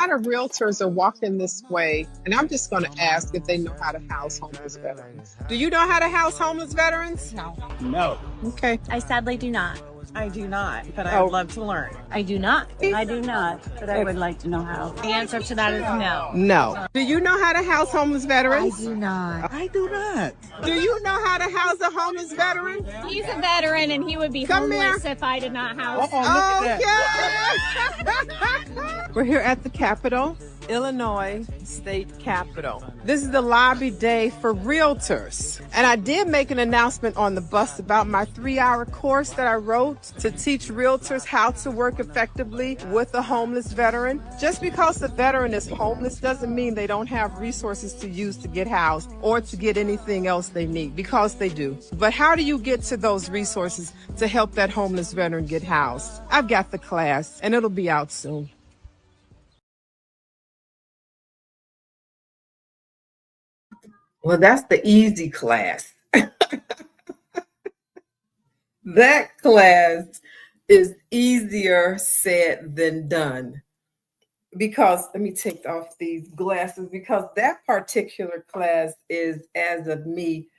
lot of realtors are walking this way, and I'm just going to ask if they know how to house homeless veterans. Do you know how to house homeless veterans? No. No. Okay. I sadly do not. I do not, but I would love to learn. I do not. I do not, but I would like to know how. The answer to that is no. No. Do you know how to house homeless veterans? I do not. I do not. Do you know how to house a homeless veteran? He's a veteran and he would be Come homeless here. if I did not house. Oh, look at that. We're here at the Capitol, Illinois State Capitol. This is the lobby day for realtors. And I did make an announcement on the bus about my 3-hour course that I wrote to teach realtors how to work effectively with a homeless veteran. Just because the veteran is homeless doesn't mean they don't have resources to use to get housed or to get anything else they need, because they do. But how do you get to those resources to help that homeless veteran get housed? I've got the class and it'll be out soon. Well, that's the easy class. That class is easier said than done. Because, let me take off these glasses, because that particular class is as of me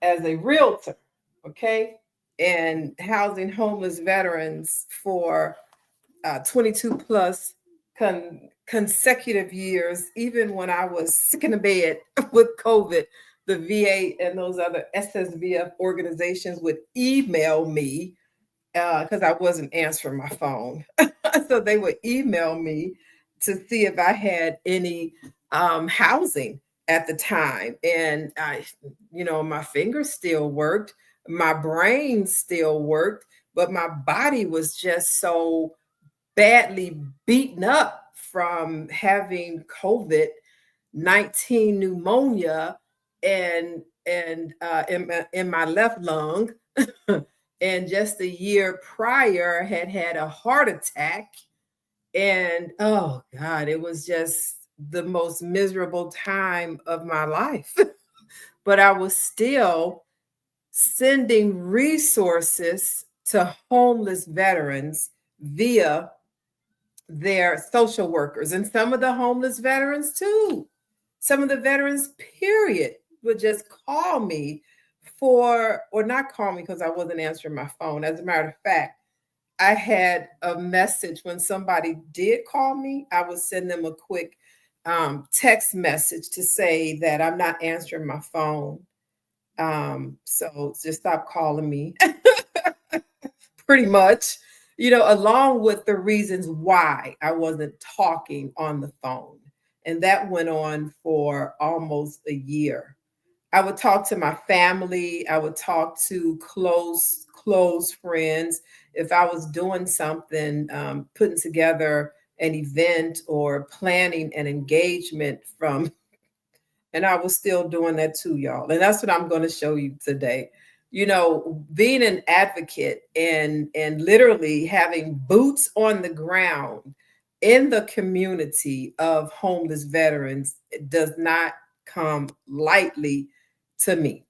as a realtor, okay? And housing homeless veterans for 22 plus consecutive years, even when I was sick in the bed with COVID, the VA and those other SSVF organizations would email me because I wasn't answering my phone. So they would email me to see if I had any housing at the time. And my fingers still worked, my brain still worked, but my body was just so badly beaten up from having COVID-19 pneumonia and in my left lung. And just a year prior had a heart attack. And oh God, it was just the most miserable time of my life. But I was still sending resources to homeless veterans via their social workers, and some of the homeless veterans too. Some of the veterans, period, would just call me or not call me because I wasn't answering my phone. As a matter of fact, I had a message when somebody did call me. I would send them a quick text message to say that I'm not answering my phone. So just stop calling me. Pretty much, along with the reasons why I wasn't talking on the phone. And that went on for almost a year. I would talk to my family. I would talk to close friends. If I was doing something, putting together an event or planning an engagement and I was still doing that too, y'all. And that's what I'm going to show you today. Being an advocate and literally having boots on the ground in the community of homeless veterans does not come lightly to me.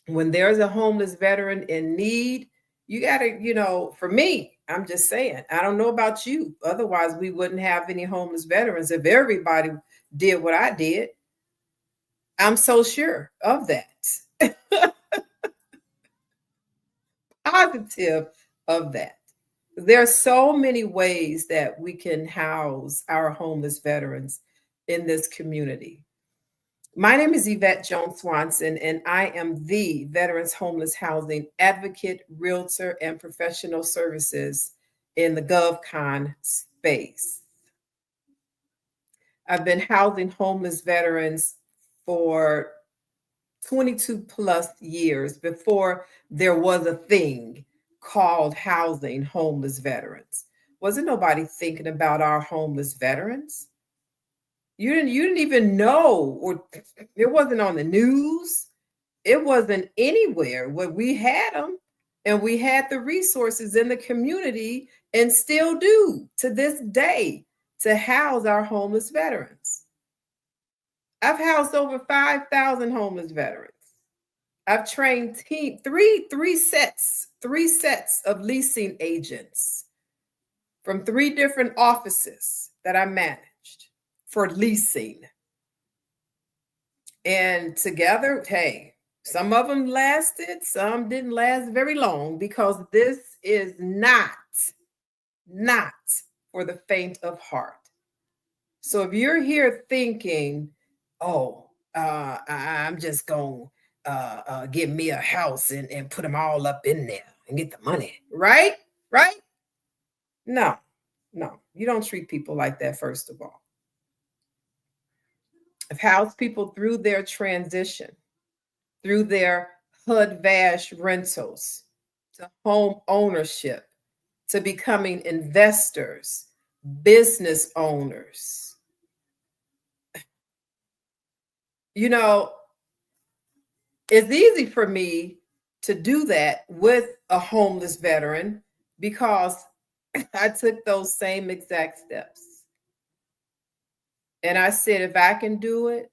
When there's a homeless veteran in need, you got to, for me, I'm just saying, I don't know about you. Otherwise, we wouldn't have any homeless veterans if everybody did what I did. I'm so sure of that. Positive of that. There are so many ways that we can house our homeless veterans in this community. My name is Yvette Jones Swanson, and I am the Veterans Homeless Housing Advocate, Realtor, and Professional Services in the GovCon space. I've been housing homeless veterans for 22 plus years before there was a thing called housing homeless veterans. Wasn't nobody thinking about our homeless veterans? You didn't even know, or it wasn't on the news. It wasn't anywhere where we had them, and we had the resources in the community and still do to this day to house our homeless veterans. I've housed over 5,000 homeless veterans. I've trained three sets of leasing agents from 3 different offices that I manage. for leasing. And together, hey, some of them lasted, some didn't last very long, because this is not for the faint of heart. So if you're here thinking, oh, I'm just going to get me a house and put them all up in there and get the money, right? Right? No, you don't treat people like that, first of all. I've housed people through their transition, through their HUD-VASH rentals, to home ownership, to becoming investors, business owners. You know, it's easy for me to do that with a homeless veteran because I took those same exact steps. And I said, if I can do it,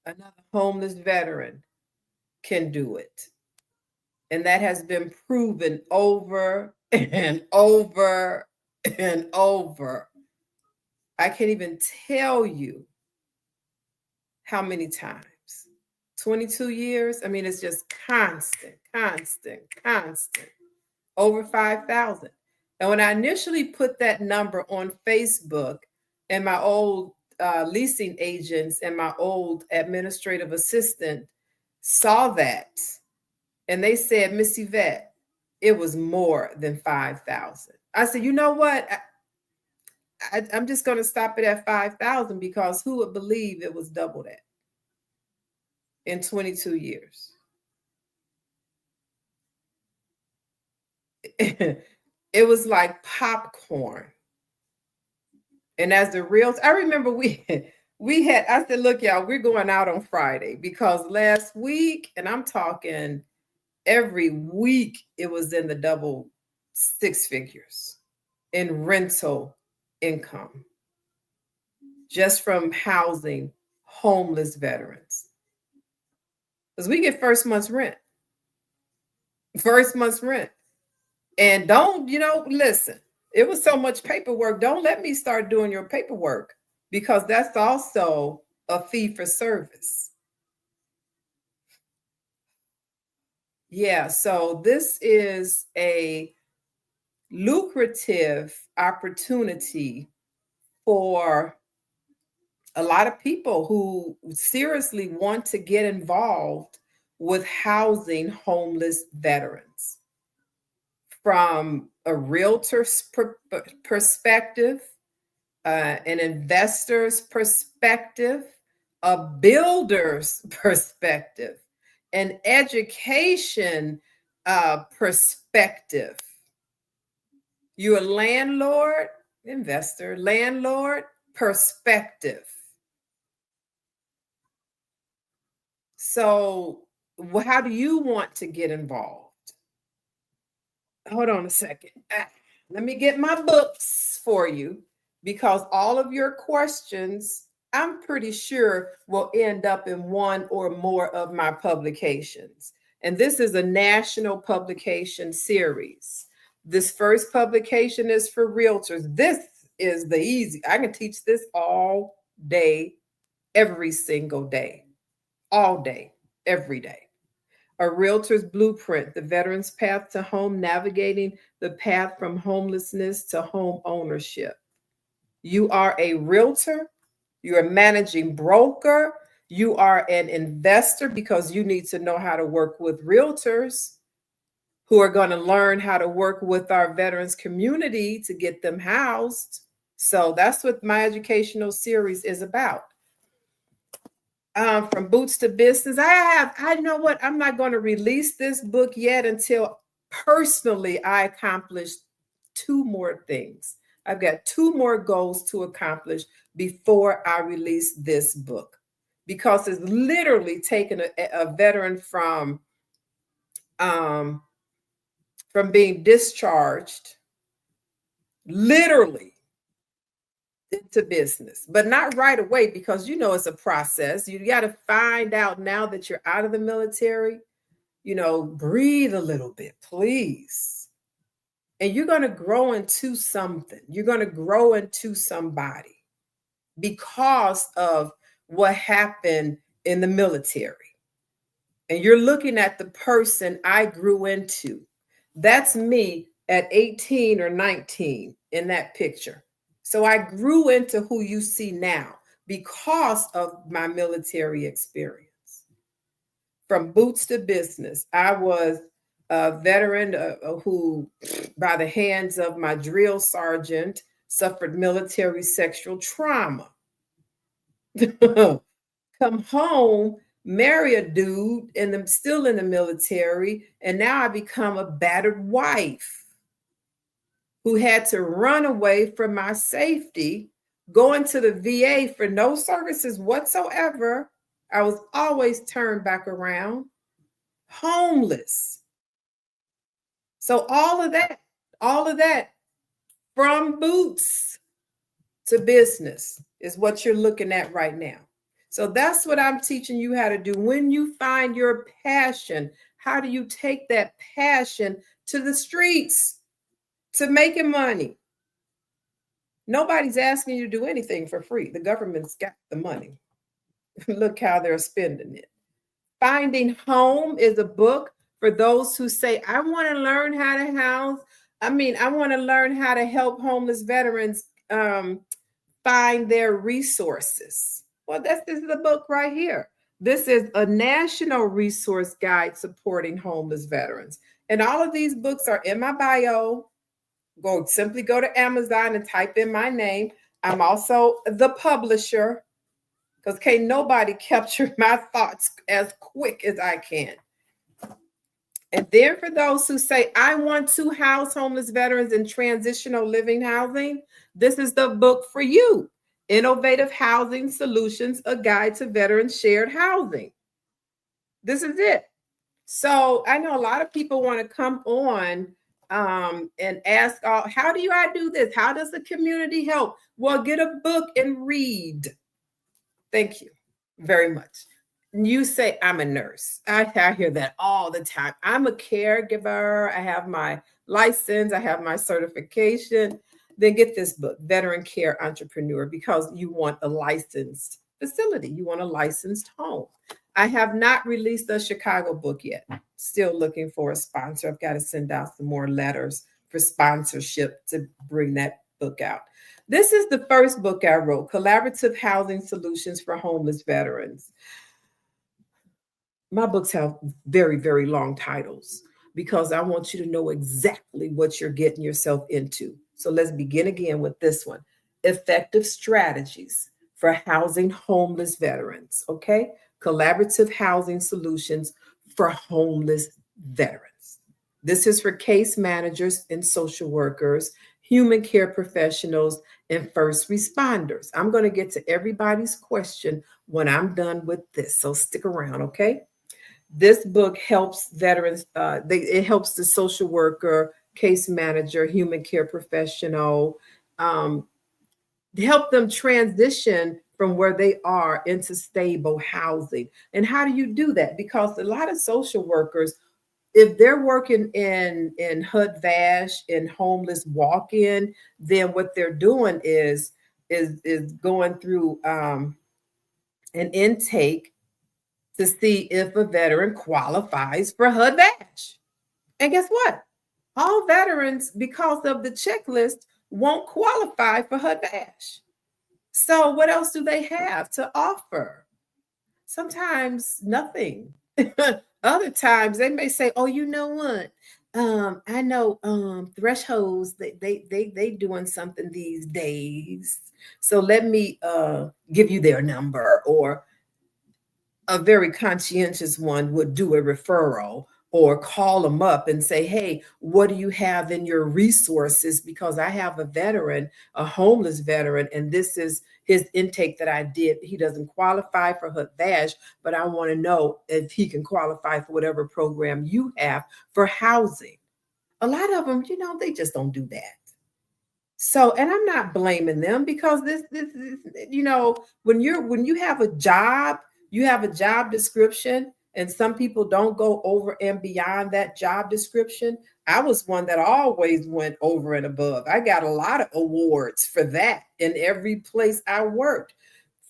another homeless veteran can do it. And that has been proven over and over and over. I can't even tell you how many times. 22 years. I mean, it's just constant. Over 5,000. And when I initially put that number on Facebook, and my old leasing agents and my old administrative assistant saw that, and they said, Miss Yvette, it was more than 5,000. I said, you know what? I'm just going to stop it at 5,000, because who would believe it was double that in 22 years? It was like popcorn. And as the realtor, I remember we had, I said, look, y'all, we're going out on Friday, because last week, and I'm talking every week, it was in the double six figures in rental income, just from housing homeless veterans. Because we get first month's rent. And don't, listen, it was so much paperwork. Don't let me start doing your paperwork, because that's also a fee for service. Yeah, so this is a lucrative opportunity for a lot of people who seriously want to get involved with housing homeless veterans. From a realtor's perspective, an investor's perspective, a builder's perspective, an education perspective. You're a landlord, investor, landlord, perspective. So how do you want to get involved? Hold on a second. Let me get my books for you, because all of your questions, I'm pretty sure, will end up in one or more of my publications. And this is a national publication series. This first publication is for realtors. This is the easy. I can teach this all day, every single day, all day, every day. A Realtor's Blueprint, the Veteran's Path to Home, navigating the path from homelessness to home ownership. You are a realtor, you're a managing broker, you are an investor, because you need to know how to work with realtors who are going to learn how to work with our veterans community to get them housed. So that's what my educational series is about. From boots to business. I know what, I'm not going to release this book yet until personally I accomplish two more things. I've got two more goals to accomplish before I release this book, because it's literally taken a veteran from being discharged, literally, into business, but not right away, because it's a process. You got to find out, now that you're out of the military, breathe a little bit, please. And you're going to grow into something. You're going to grow into somebody. because of what happened in the military. And you're looking at the person I grew into. That's me at 18 or 19 in that picture. So I grew into who you see now because of my military experience. From boots to business, I was a veteran who, by the hands of my drill sergeant, suffered military sexual trauma. Come home, marry a dude, and I'm still in the military, and now I become a battered wife who had to run away from my safety, go into the VA for no services whatsoever. I was always turned back around, homeless. So all of that from boots to business is what you're looking at right now. So that's what I'm teaching you how to do. When you find your passion, how do you take that passion to the streets, to making money? Nobody's asking you to do anything for free. The government's got the money. Look how they're spending it. Finding Home is a book for those who say, I want to learn how to I want to learn how to help homeless veterans find their resources. Well, this is the book right here. This is a national resource guide supporting homeless veterans. And all of these books are in my bio. Simply go to Amazon and type in my name. I'm also the publisher, because can't nobody capture my thoughts as quick as I can. And then for those who say, I want to house homeless veterans in transitional living housing, this is the book for you. Innovative Housing Solutions, a guide to veterans shared housing. This is it. So I know a lot of people want to come on and ask, how do I do this? How does the community help? Well, get a book and read. Thank you very much. You say, I'm a nurse. I hear that all the time. I'm a caregiver. I have my license. I have my certification. Then get this book, Veteran Care Entrepreneur, because you want a licensed facility. You want a licensed home. I have not released the Chicago book yet. Still looking for a sponsor. I've got to send out some more letters for sponsorship to bring that book out. This is the first book I wrote, Collaborative Housing Solutions for Homeless Veterans. My books have very, very long titles because I want you to know exactly what you're getting yourself into. So let's begin again with this one. Effective Strategies for Housing Homeless Veterans, okay? Collaborative Housing Solutions for Homeless Veterans. This is for case managers and social workers, human care professionals, and first responders. I'm going to get to everybody's question when I'm done with this, so stick around, okay? This book helps veterans, it helps the social worker, case manager, human care professional, help them transition from where they are into stable housing. And how do you do that? Because a lot of social workers, if they're working in HUD-VASH, in homeless walk-in, then what they're doing is going through an intake to see if a veteran qualifies for HUD-VASH. And guess what? All veterans, because of the checklist, won't qualify for HUD-VASH. So what else do they have to offer? Sometimes nothing. Other times they may say, oh, you know what? I know Thresholds, they doing something these days. So let me give you their number. Or a very conscientious one would do a referral or call them up and say, hey, what do you have in your resources? Because I have a veteran, a homeless veteran, and this is his intake that I did. He doesn't qualify for HUD-VASH, but I want to know if he can qualify for whatever program you have for housing. A lot of them, they just don't do that. So, and I'm not blaming them, because this is, when you have a job, you have a job description, And some people don't go over and beyond that job description. I was one that always went over and above. I got a lot of awards for that in every place I worked,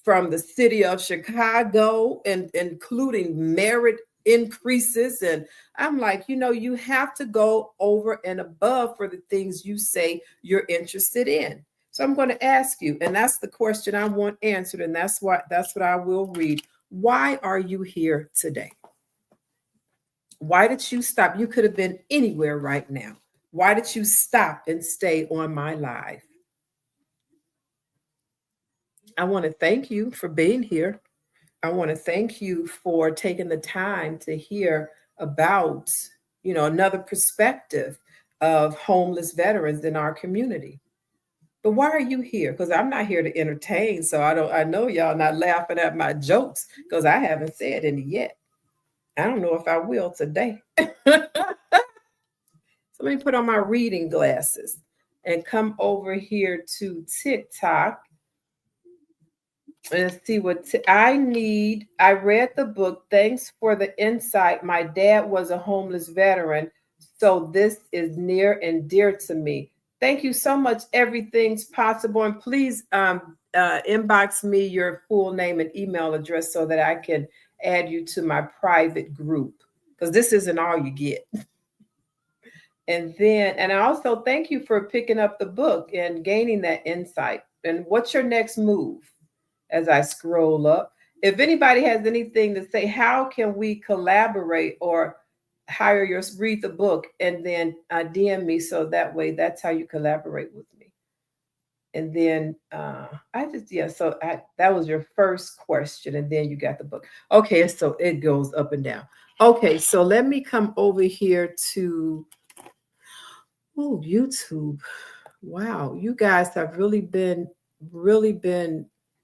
from the city of Chicago, and including merit increases. And I'm like, you have to go over and above for the things you say you're interested in. So I'm going to ask you, and that's the question I want answered, and that's what I will read. Why are you here today? Why did you stop? You could have been anywhere right now. Why did you stop and stay on my live? I want to thank you for being here. I want to thank you for taking the time to hear about, another perspective of homeless veterans in our community. But why are you here? Because I'm not here to entertain. So I know y'all not laughing at my jokes because I haven't said any yet. I don't know if I will today. So let me put on my reading glasses and come over here to TikTok and see what I need. I read the book. Thanks for the insight. My dad was a homeless veteran, so this is near and dear to me. Thank you so much. Everything's possible. And please inbox me your full name and email address so that I can add you to my private group, because this isn't all you get. And I also thank you for picking up the book and gaining that insight. And what's your next move? As I scroll up, if anybody has anything to say, how can we collaborate or read the book and then DM me, so that way that's how you collaborate with me. And then that was your first question, and then you got the book. Okay, so it goes up and down. Okay, so let me come over here to YouTube. Wow, you guys have really been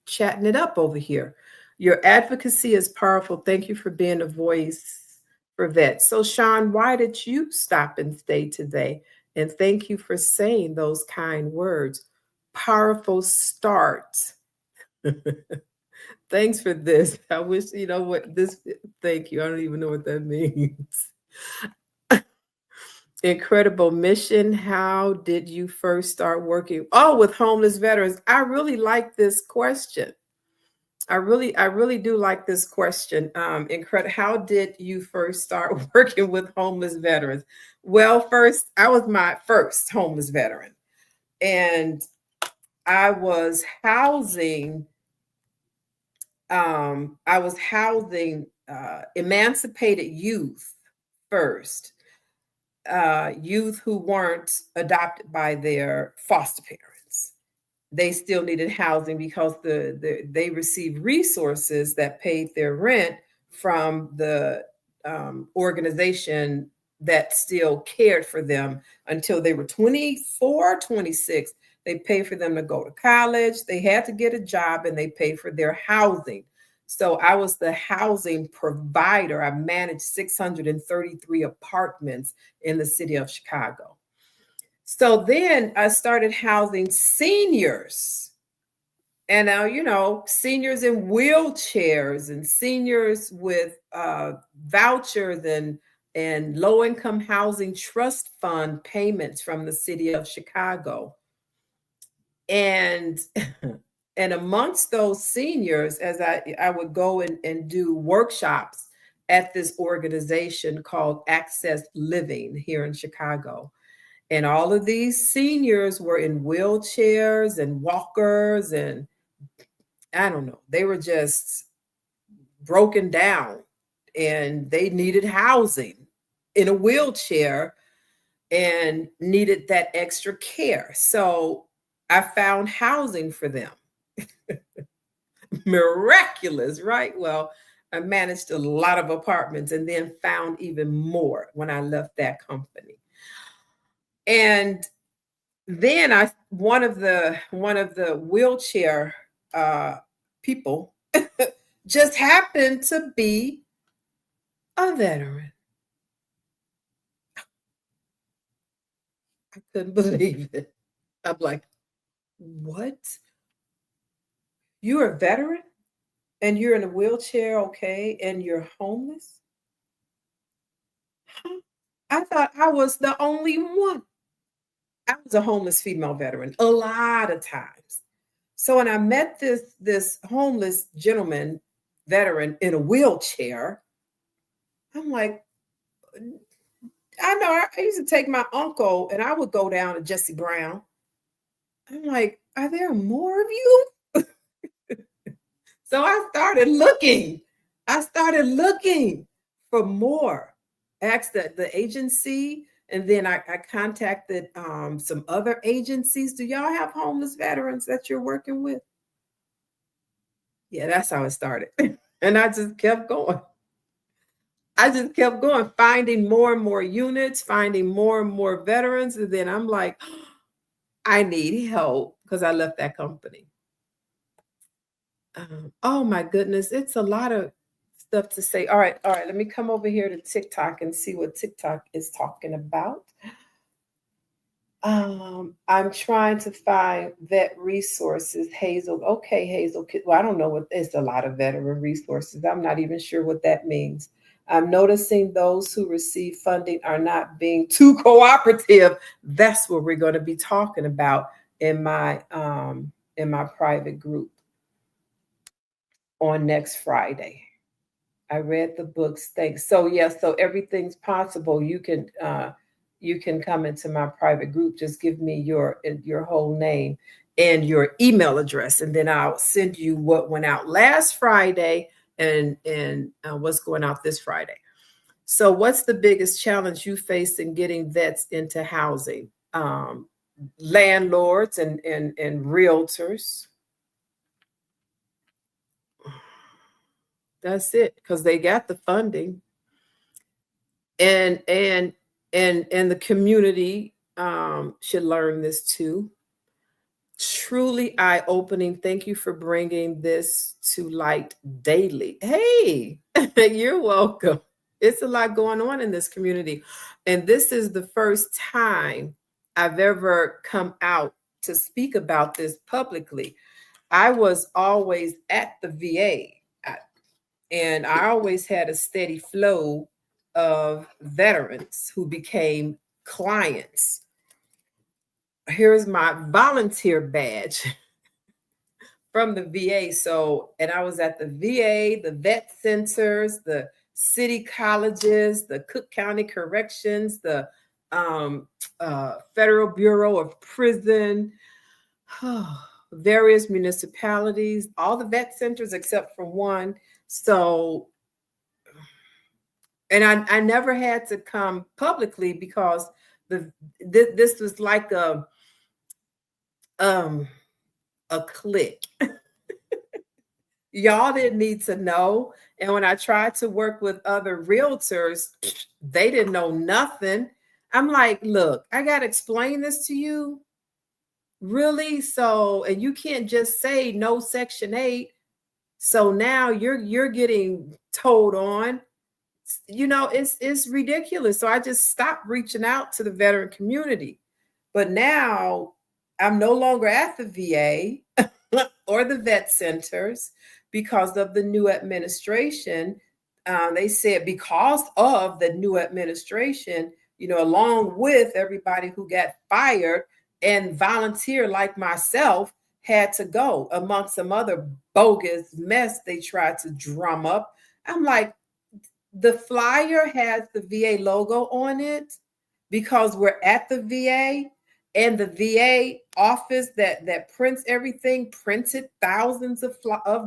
chatting it up over here. Your advocacy is powerful. Thank you for being a voice for vets. So Sean, why did you stop and stay today? And thank you for saying those kind words. Powerful start. Thanks for this. I wish, thank you. I don't even know what that means. Incredible mission. How did you first start working? With homeless veterans. I really like this question. I really do like this question. How did you first start working with homeless veterans? Well, first, I was my first homeless veteran, and I was housing emancipated youth first. Youth who weren't adopted by their foster parents. They still needed housing because they received resources that paid their rent from the organization that still cared for them until they were 24, 26. They paid for them to go to college. They had to get a job, and they paid for their housing. So I was the housing provider. I managed 633 apartments in the city of Chicago. So then I started housing seniors. And now, seniors in wheelchairs and seniors with vouchers and low-income housing trust fund payments from the city of Chicago. And amongst those seniors, as I would go and do workshops at this organization called Access Living here in Chicago. And all of these seniors were in wheelchairs and walkers, and I don't know, they were just broken down, and they needed housing in a wheelchair and needed that extra care. So I found housing for them. Miraculous, right? Well, I managed a lot of apartments and then found even more when I left that company. And then one of the wheelchair people just happened to be a veteran. I couldn't believe it. I'm like, what? You're a veteran and you're in a wheelchair, okay, and you're homeless? I thought I was the only one. I was a homeless female veteran a lot of times. So when I met this homeless gentleman veteran in a wheelchair, I'm like, I know I used to take my uncle and I would go down to Jesse Brown. I'm like, are there more of you? So I started looking. I started looking for more. Asked the agency, and then I contacted some other agencies. Do y'all have homeless veterans that you're working with? Yeah, that's how it started. And I just kept going. I just kept going, finding more and more units, finding more and more veterans. And then I'm like, I need help because I left that company. Oh my goodness, it's a lot of stuff to say. All right. Let me come over here to TikTok and see what TikTok is talking about. I'm trying to find vet resources. Hazel. Okay, Hazel. Well, I don't know what it's a lot of veteran resources. I'm not even sure what that means. I'm noticing those who receive funding are not being too cooperative. That's what we're going to be talking about in my private group on next Friday. I read the books. Thanks. So yes, so everything's possible. You can come into my private group. Just give me your whole name and your email address, and then I'll send you what went out last Friday and what's going out this Friday. So what's the biggest challenge you face in getting vets into housing? Landlords and realtors. That's it, because they got the funding, and the community should learn this too. Truly eye-opening. Thank you for bringing this to light daily. Hey, you're welcome. It's a lot going on in this community, and this is the first time I've ever come out to speak about this publicly. I was always at the VA. And I always had a steady flow of veterans who became clients. Here's my volunteer badge from the VA. So, and I was at the VA, the vet centers, the city colleges, the Cook County Corrections, the Federal Bureau of Prison, various municipalities, all the vet centers except for one. So, and I never had to come publicly because this was like a clique. Y'all didn't need to know. And when I tried to work with other realtors, they didn't know nothing. I'm like, look, I got to explain this to you. Really? So, and you can't just say no Section 8. So now you're getting told on. You know, it's ridiculous. So I just stopped reaching out to the veteran community. But now I'm no longer at the VA or the vet centers because of the new administration. They said because of the new administration, you know, along with everybody who got fired and volunteer like myself had to go, amongst some other bogus mess they tried to drum up. I'm like, the flyer has the VA logo on it because we're at the VA, and the VA office that prints everything printed thousands of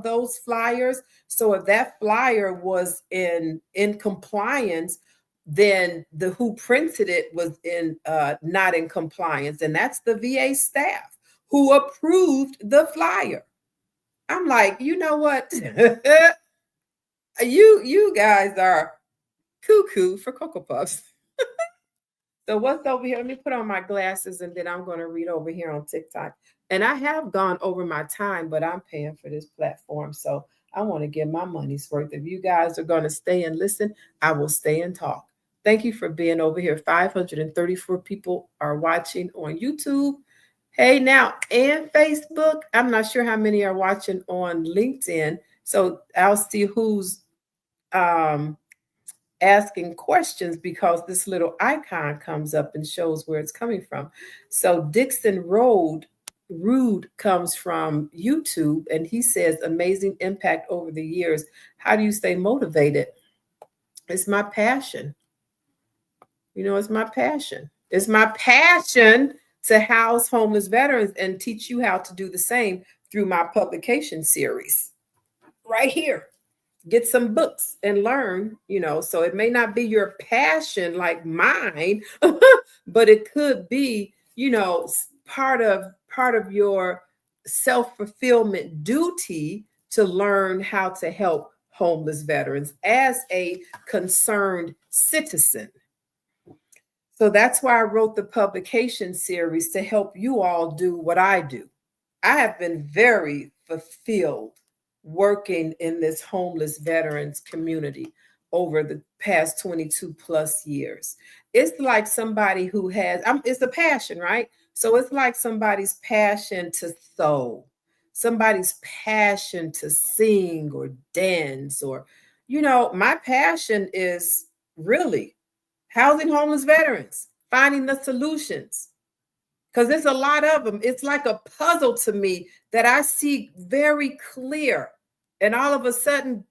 those flyers. So if that flyer was in compliance, then the who printed it was not in compliance, and that's the VA staff who approved the flyer. I'm like, you know what? you guys are cuckoo for Cocoa Puffs. So what's over here? Let me put on my glasses and then I'm going to read over here on TikTok. And I have gone over my time, but I'm paying for this platform. So I want to get my money's worth. If you guys are going to stay and listen, I will stay and talk. Thank you for being over here. 534 people are watching on YouTube. Hey, now, and Facebook. I'm not sure how many are watching on LinkedIn. So I'll see who's asking questions because this little icon comes up and shows where it's coming from. So Dixon Rude comes from YouTube, and he says, amazing impact over the years. How do you stay motivated? It's my passion. You know, it's my passion. It's my passion to house homeless veterans and teach you how to do the same through my publication series right here. Get some books and learn, you know. So it may not be your passion like mine, but it could be, you know, part of your self-fulfillment duty to learn how to help homeless veterans as a concerned citizen. So that's why I wrote the publication series, to help you all do what I do. I have been very fulfilled working in this homeless veterans community over the past 22 plus years. It's like somebody who has, it's a passion, right? So it's like somebody's passion to sew, somebody's passion to sing or dance, or, you know, my passion is really housing homeless veterans, finding the solutions. Because there's a lot of them. It's like a puzzle to me that I see very clear. And all of a sudden,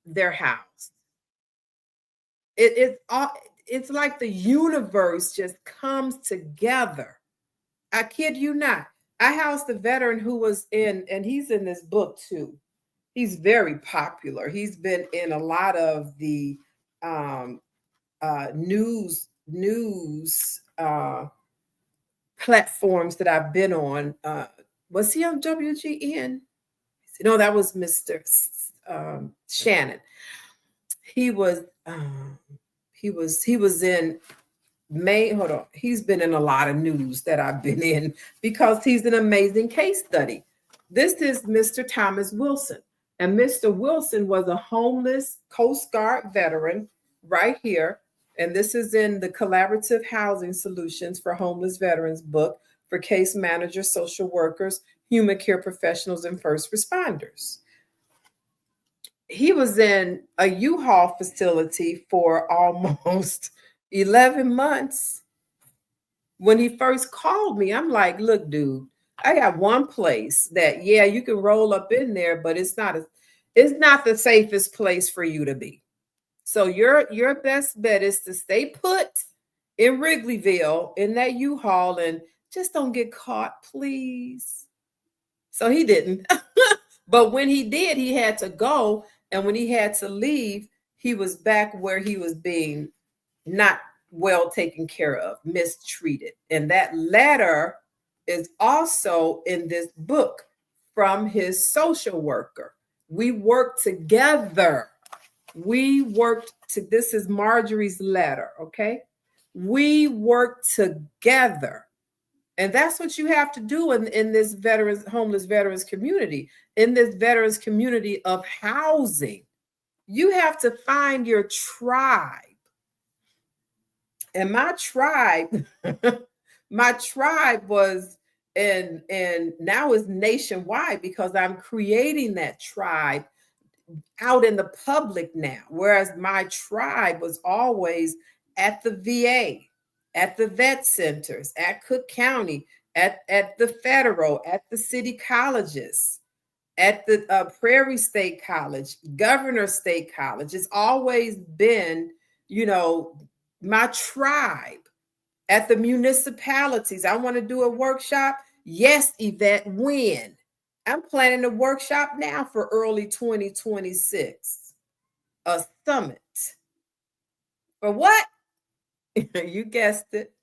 they're housed. It's like the universe just comes together. I kid you not. I housed a veteran who was in, and he's in this book too. He's very popular. He's been in a lot of the news platforms that I've been on. Was he on WGN? No, that was Mr. Shannon. He was in May. Hold on. He's been in a lot of news that I've been in because he's an amazing case study. This is Mr. Thomas Wilson. And Mr. Wilson was a homeless Coast Guard veteran right here. And this is in the Collaborative Housing Solutions for Homeless Veterans book for case managers, social workers, human care professionals, and first responders. He was in a U-Haul facility for almost 11 months. When he first called me, I'm like, look, dude, I got one place that, yeah, you can roll up in there, but it's not the safest place for you to be. So your best bet is to stay put in Wrigleyville in that U-Haul and just don't get caught, please. So he didn't. But when he did, he had to go. And when he had to leave, he was back where he was being not well taken care of, mistreated. And that letter is also in this book from his social worker. We worked together. This is Marjorie's letter, okay? We worked together. And that's what you have to do in this homeless veterans community, in this veterans community of housing. You have to find your tribe. And my tribe was, and now is nationwide because I'm creating that tribe out in the public now. Whereas my tribe was always at the VA, at the vet centers, at Cook County, at the federal, at the city colleges, at the Prairie State College, Governor State College. It's always been, you know, my tribe. At the municipalities. I want to do a workshop. Yes, Yvette, when? I'm planning a workshop now for early 2026. A summit. For what? You guessed it.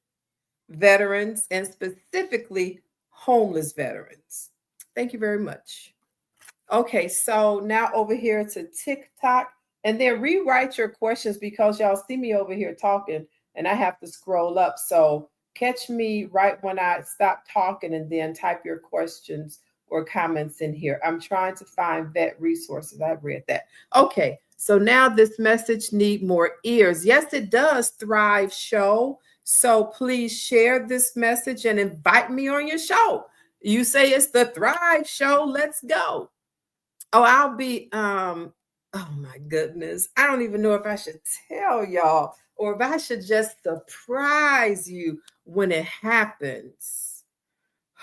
Veterans, and specifically homeless veterans. Thank you very much. Okay, so now over here to TikTok, and then rewrite your questions because y'all see me over here talking and I have to scroll up. So catch me right when I stop talking and then type your questions or comments in here. I'm trying to find vet resources. I've read that. Okay, so now this message need more ears. Yes, it does, Thrive Show. So please share this message and invite me on your show. You say it's the Thrive Show. Let's go. Oh, I'll be Oh my goodness. I don't even know if I should tell y'all or if I should just surprise you when it happens.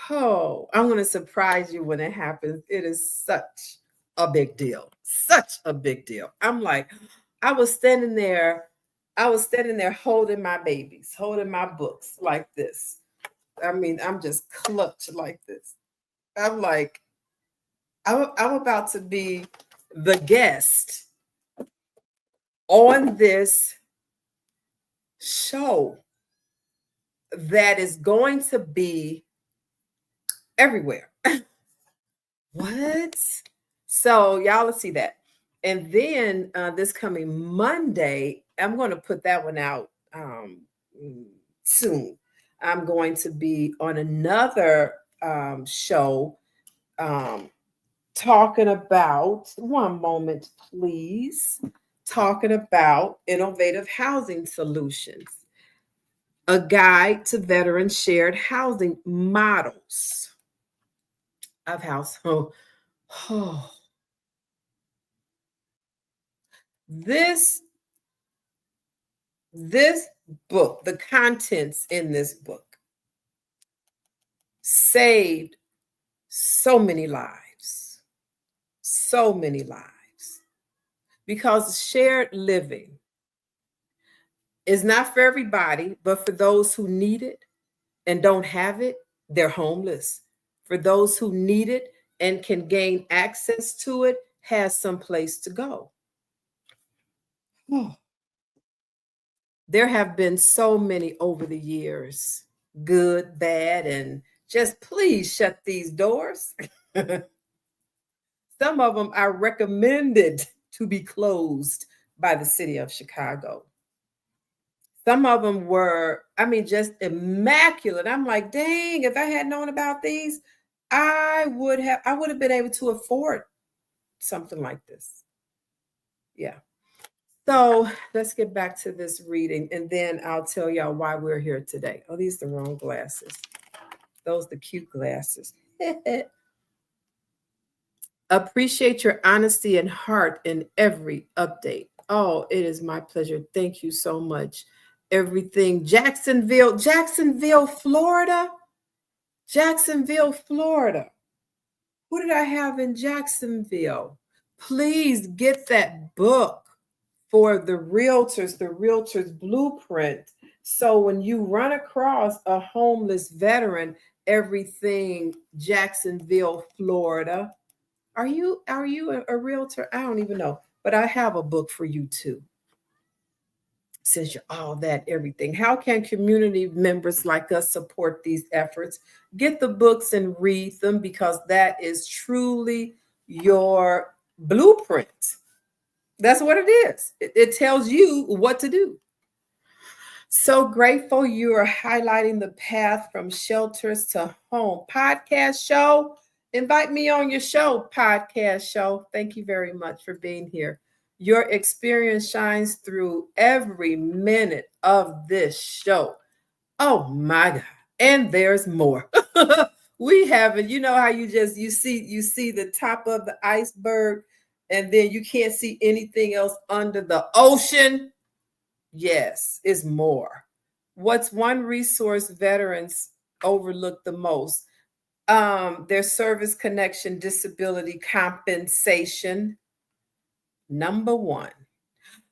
Oh, I'm going to surprise you when it happens. It is such a big deal. Such a big deal. I'm like, I was standing there holding my babies, holding my books like this. I mean, I'm just clutched like this. I'm like, I'm about to be the guest on this show that is going to be everywhere. What? So y'all will see that. And then this coming Monday, I'm going to put that one out soon. I'm going to be on another show talking about, one moment, please, talking about innovative housing solutions, a guide to veteran shared housing models of household. Oh, this book, the contents in this book saved so many lives, because shared living is not for everybody, but for those who need it and don't have it, they're homeless. For those who need it and can gain access to it, has some place to go. Oh. There have been so many over the years, good, bad, and just please shut these doors. Some of them are recommended to be closed by the city of Chicago. Some of them were, I mean, just immaculate. I'm like, dang, if I had known about these, I would have been able to afford something like this. Yeah. So let's get back to this reading, and then I'll tell y'all why we're here today. Oh, these are the wrong glasses. Those are the cute glasses. Appreciate your honesty and heart in every update. Oh, it is my pleasure. Thank you so much. Everything. Jacksonville, Florida. Jacksonville, Florida. What did I have in Jacksonville? Please get that book for the Realtor's Blueprint. So when you run across a homeless veteran, everything Jacksonville, Florida. Are you a realtor? I don't even know, but I have a book for you too. Since you're all that, everything. How can community members like us support these efforts? Get the books and read them, because that is truly your blueprint. That's what it is. It tells you what to do. So grateful you are highlighting the path from shelters to home. Podcast show. Invite me on your show, podcast show. Thank you very much for being here. Your experience shines through every minute of this show. Oh my God. And there's more. We haven't, you know how you see the top of the iceberg and then you can't see anything else under the ocean? Yes, it's more. What's one resource veterans overlook the most? Their service connection disability compensation. Number one.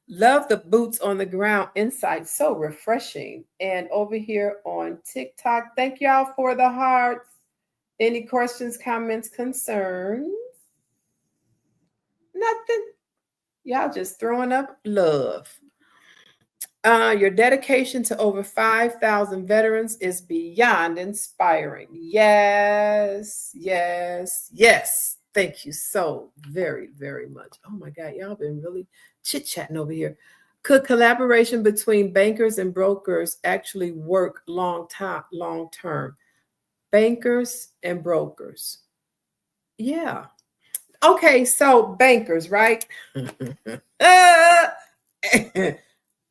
Love the boots on the ground insight. So refreshing. And over here on TikTok, thank y'all for the hearts. Any questions, comments, concerns? Nothing. Y'all just throwing up love. Your dedication to over 5,000 veterans is beyond inspiring. Yes, yes, yes. Thank you so very, very much. Oh my God, y'all been really chit-chatting over here. Could collaboration between bankers and brokers actually work long term? Bankers and brokers. Yeah. Okay, so bankers, right?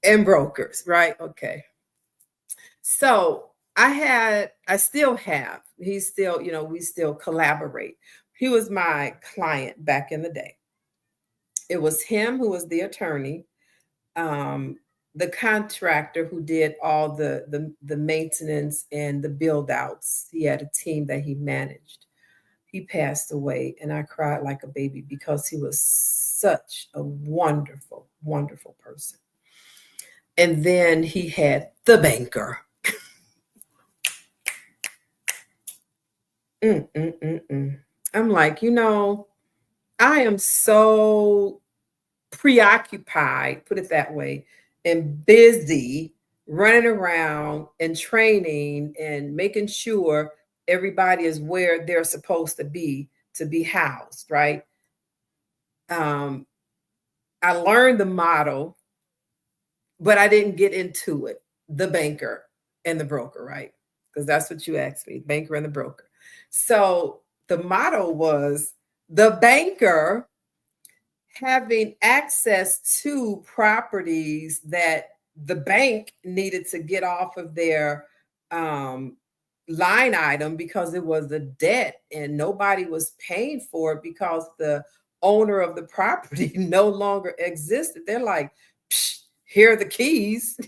And brokers, right? Okay. So I still have, he's still, we still collaborate. He was my client back in the day. It was him who was the attorney, the contractor who did all the maintenance and the build outs. He had a team that he managed. He passed away, and I cried like a baby because he was such a wonderful, wonderful person. And then he had the banker. I'm like, I am so preoccupied, put it that way, and busy running around and training and making sure everybody is where they're supposed to be housed, right? I learned the model, but I didn't get into it. The banker and the broker, right? Because that's what you asked me, banker and the broker. So the model was the banker having access to properties that the bank needed to get off of their line item because it was a debt and nobody was paying for it because the owner of the property no longer existed. They're like, here are the keys.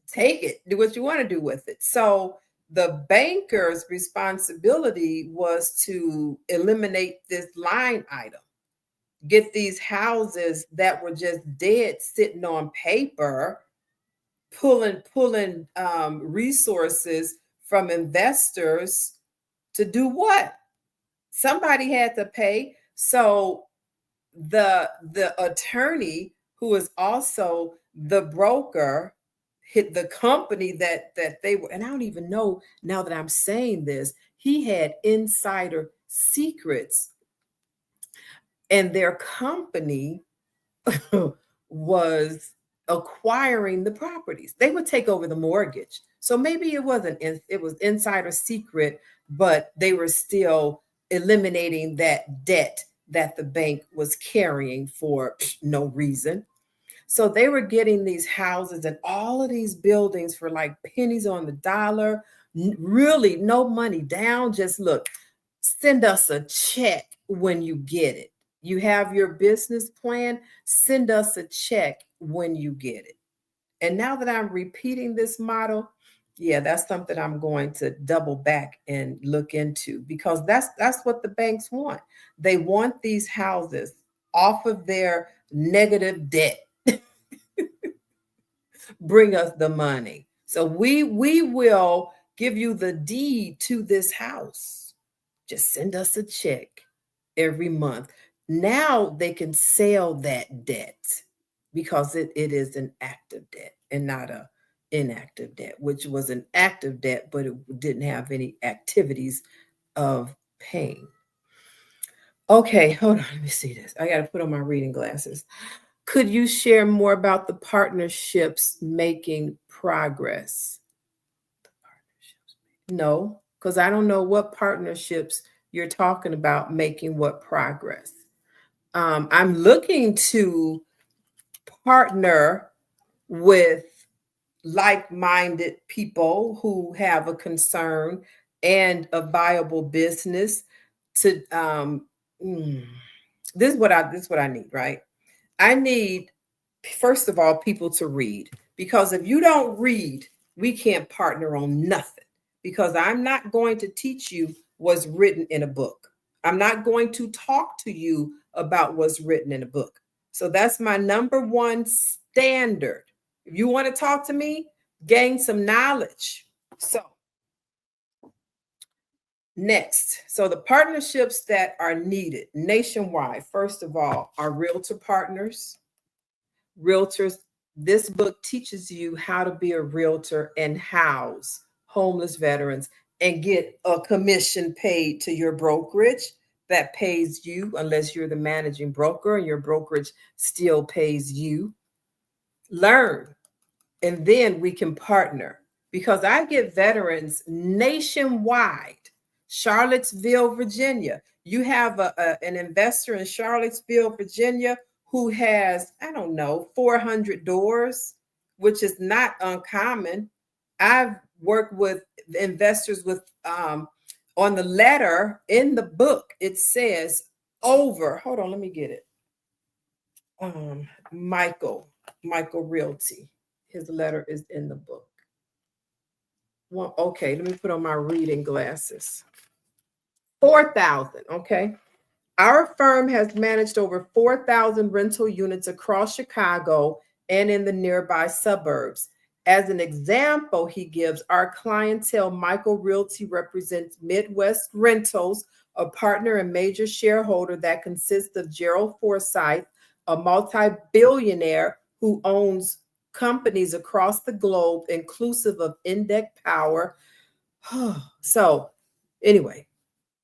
Take it, do what you want to do with it. So the banker's responsibility was to eliminate this line item, get these houses that were just dead sitting on paper, pulling resources from investors to do what? Somebody had to pay. So the attorney, who is also the broker, hit the company that they were, and I don't even know now that I'm saying this, he had insider secrets, and their company was acquiring the properties. They would take over the mortgage. So maybe it was insider secret, but they were still eliminating that debt that the bank was carrying for no reason. So they were getting these houses and all of these buildings for like pennies on the dollar, really no money down. Just look, send us a check when you get it. You have your business plan, send us a check when you get it. And now that I'm repeating this model, yeah, that's something I'm going to double back and look into, because that's what the banks want. They want these houses off of their negative debt. Bring us the money. So we will give you the deed to this house. Just send us a check every month. Now they can sell that debt because it is an active debt and not a inactive debt, which was an active debt, but it didn't have any activities of paying. Okay, hold on. Let me see this. I got to put on my reading glasses. Could you share more about the partnerships making progress? No, because I don't know what partnerships you're talking about making what progress. I'm looking to partner with like-minded people who have a concern and a viable business to this is what I need, right? I need, first of all, people to read, because if you don't read, we can't partner on nothing, because I'm not going to teach you what's written in a book. I'm not going to talk to you about what's written in a book. So that's my number one standard. If you want to talk to me, gain some knowledge. So next, so the partnerships that are needed nationwide, first of all, are realtor partners. Realtors, this book teaches you how to be a realtor and house homeless veterans and get a commission paid to your brokerage that pays you, unless you're the managing broker and your brokerage still pays you. Learn, and then we can partner, because I get veterans nationwide. Charlottesville, Virginia. You have an investor in Charlottesville, Virginia, who has, I don't know, 400 doors, which is not uncommon. I've worked with investors with, on the letter in the book, it says over, hold on, let me get it. Michael Realty. His letter is in the book. Well, okay, let me put on my reading glasses. 4,000, okay. Our firm has managed over 4,000 rental units across Chicago and in the nearby suburbs. As an example, he gives our clientele, Michael Realty represents Midwest Rentals, a partner and major shareholder that consists of Gerald Forsyth, a multi-billionaire who owns companies across the globe, inclusive of Index Power. So anyway,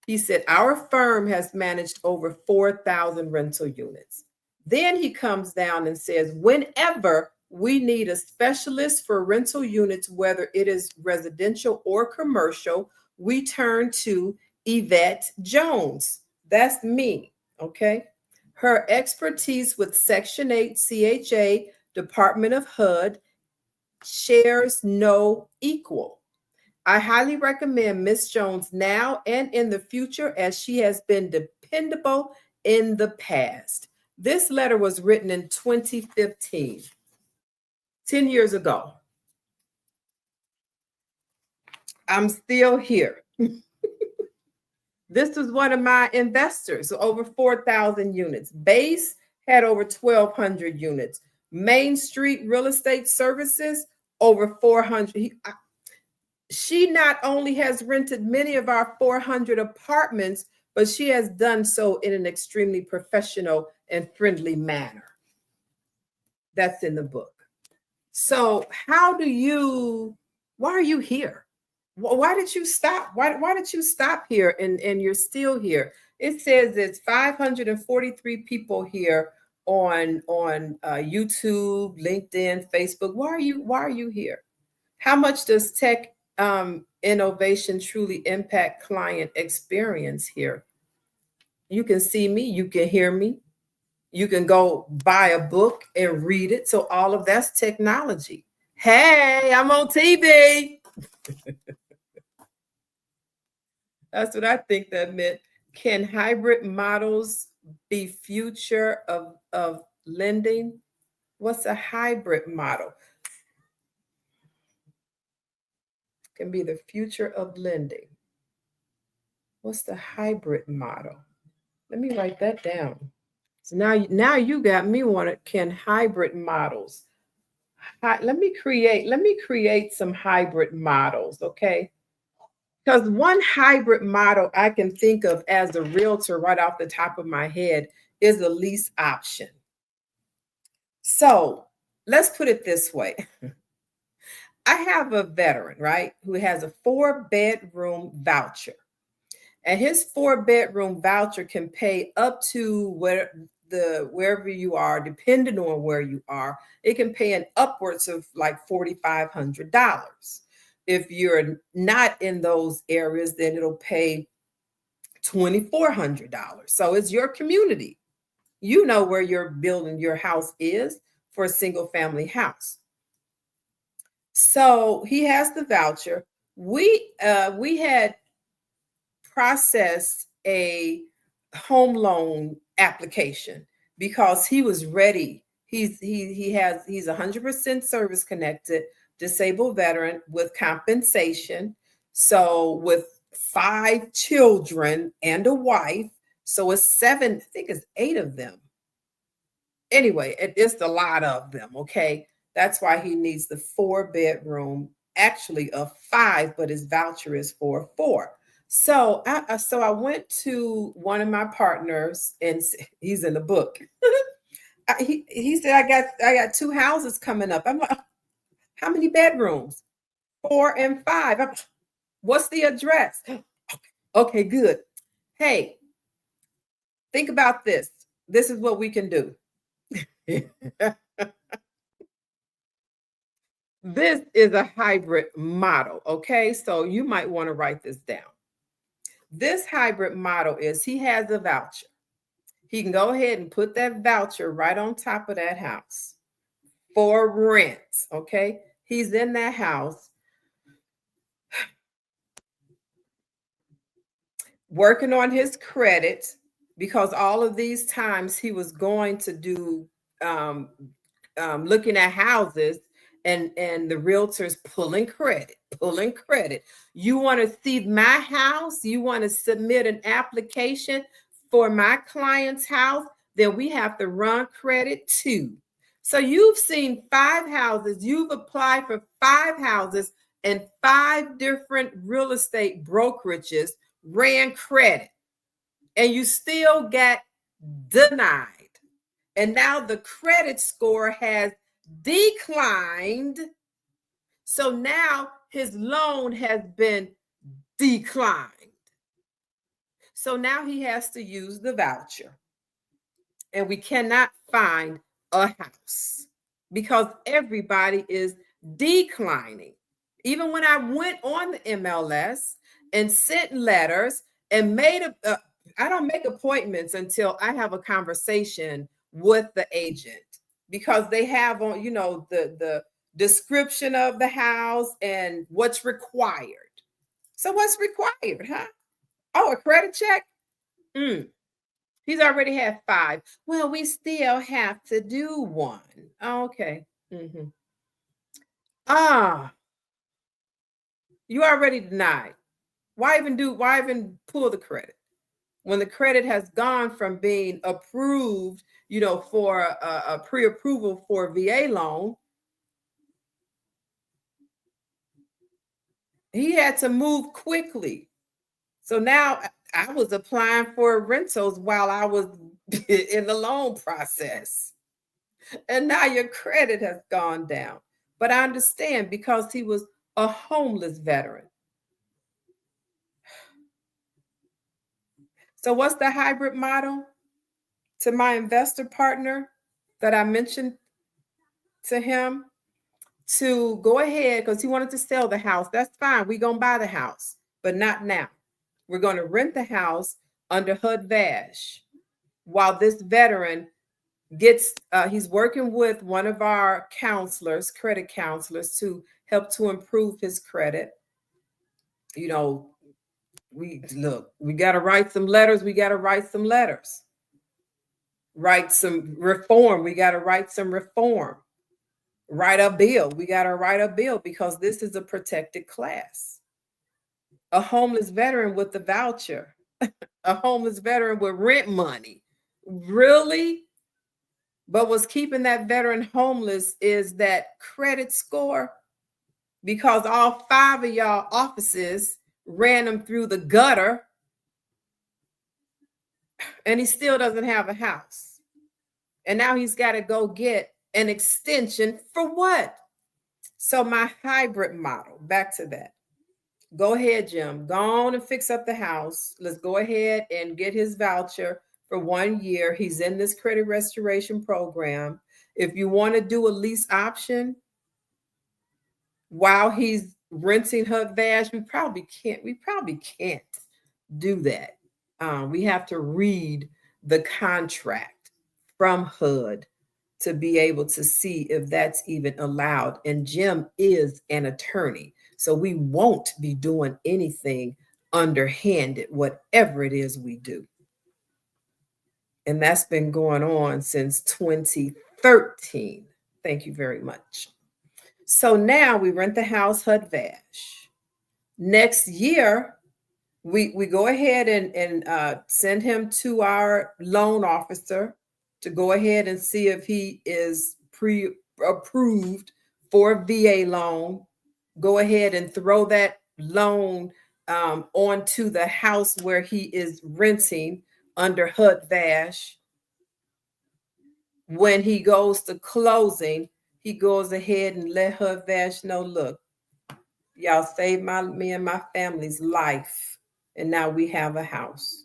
he said, our firm has managed over 4,000 rental units. Then he comes down and says, whenever we need a specialist for rental units, whether it is residential or commercial, we turn to Yvette Jones. That's me, okay? Her expertise with Section 8 CHA, Department of HUD, shares no equal. I highly recommend Miss Jones now and in the future, as she has been dependable in the past. This letter was written in 2015, 10 years ago. I'm still here. This was one of my investors, over 4,000 units. Base had over 1,200 units. Main Street Real Estate Services, over 400. She not only has rented many of our 400 apartments, but she has done so in an extremely professional and friendly manner. That's in the book. So why are you here? Why did you stop? Why did you stop here and you're still here? It says it's 543 people here on YouTube, LinkedIn, Facebook. Why are you here? How much does tech innovation truly impact client experience here? You can see me, you can hear me, you can go buy a book and read it. So all of that's technology. Hey, I'm on TV. That's what I think that meant. Can hybrid models be future of lending? What's a hybrid model? Can be the future of lending. What's the hybrid model? Let me write that down. So now you got me wanting. Can hybrid models? Let me create some hybrid models, okay? Because one hybrid model I can think of as a realtor right off the top of my head is a lease option. So let's put it this way. I have a veteran, right, who has a 4-bedroom voucher. And his 4-bedroom voucher can pay up to wherever you are, depending on where you are. It can pay an upwards of like $4,500. If you're not in those areas, then it'll pay $2,400. So it's your community. You know where you're building your house is for a single family house. So he has the voucher. We had processed a home loan application because he was ready. He's 100% service connected, disabled veteran with compensation. So with 5 children and a wife. So it's 7, I think it's 8 of them. Anyway, it's a lot of them. Okay. That's why he needs the 4-bedroom, actually a 5, but his voucher is for 4. So I went to one of my partners, and he's in the book. He said, I got 2 houses coming up. I'm like, how many bedrooms? 4 and 5. What's the address? Okay, good. Hey, think about this. This is what we can do. This is a hybrid model. Okay, so you might want to write this down. This hybrid model is he has a voucher. He can go ahead and put that voucher right on top of that house for rent. Okay, he's in that house working on his credit, because all of these times he was going to do looking at houses, and the realtors pulling credit. You want to see my house? You want to submit an application for my client's house? Then we have to run credit too. So you've seen 5 houses. You've applied for 5 houses, and 5 different real estate brokerages ran credit, and you still got denied. And now the credit score has declined. So now his loan has been declined. So now he has to use the voucher. And we cannot find a house because everybody is declining. Even when I went on the MLS and sent letters and made I don't make appointments until I have a conversation with the agent, because they have on, the description of the house and what's required. So what's required, huh? Oh, a credit check? He's already had 5. Well, we still have to do 1. Okay. You already denied. Why even pull the credit when the credit has gone from being approved, for a pre-approval for a VA loan? He had to move quickly. So now I was applying for rentals while I was in the loan process. And now your credit has gone down. But I understand, because he was a homeless veteran. So what's the hybrid model? To my investor partner that I mentioned to him, to go ahead, because he wanted to sell the house. That's fine. We're going to buy the house, but not now. We're going to rent the house under HUD-VASH while this veteran gets, he's working with one of our counselors, credit counselors, to help to improve his credit. We got to write some letters. Write some reform. We got to write some reform. Write a bill. We got to write a bill, because this is a protected class. A homeless veteran with the voucher, a homeless veteran with rent money. Really? But what's keeping that veteran homeless is that credit score, because all 5 of y'all offices ran him through the gutter, and he still doesn't have a house. And now he's got to go get an extension for what? So my hybrid model, back to that. Go ahead, Jim. Go on and fix up the house. Let's go ahead and get his voucher for 1 year. He's in this credit restoration program. If you want to do a lease option while he's renting HUD-VASH, we probably can't do that. We have to read the contract from HUD to be able to see if that's even allowed. And Jim is an attorney, so we won't be doing anything underhanded, whatever it is we do. And that's been going on since 2013. Thank you very much. So now we rent the house HUD-VASH. Next year, we go ahead and send him to our loan officer to go ahead and see if he is pre-approved for a VA loan. Go ahead and throw that loan onto the house where he is renting under HUD-VASH. When he goes to closing, he goes ahead and let HUD-VASH know, look, y'all saved me and my family's life, and now we have a house.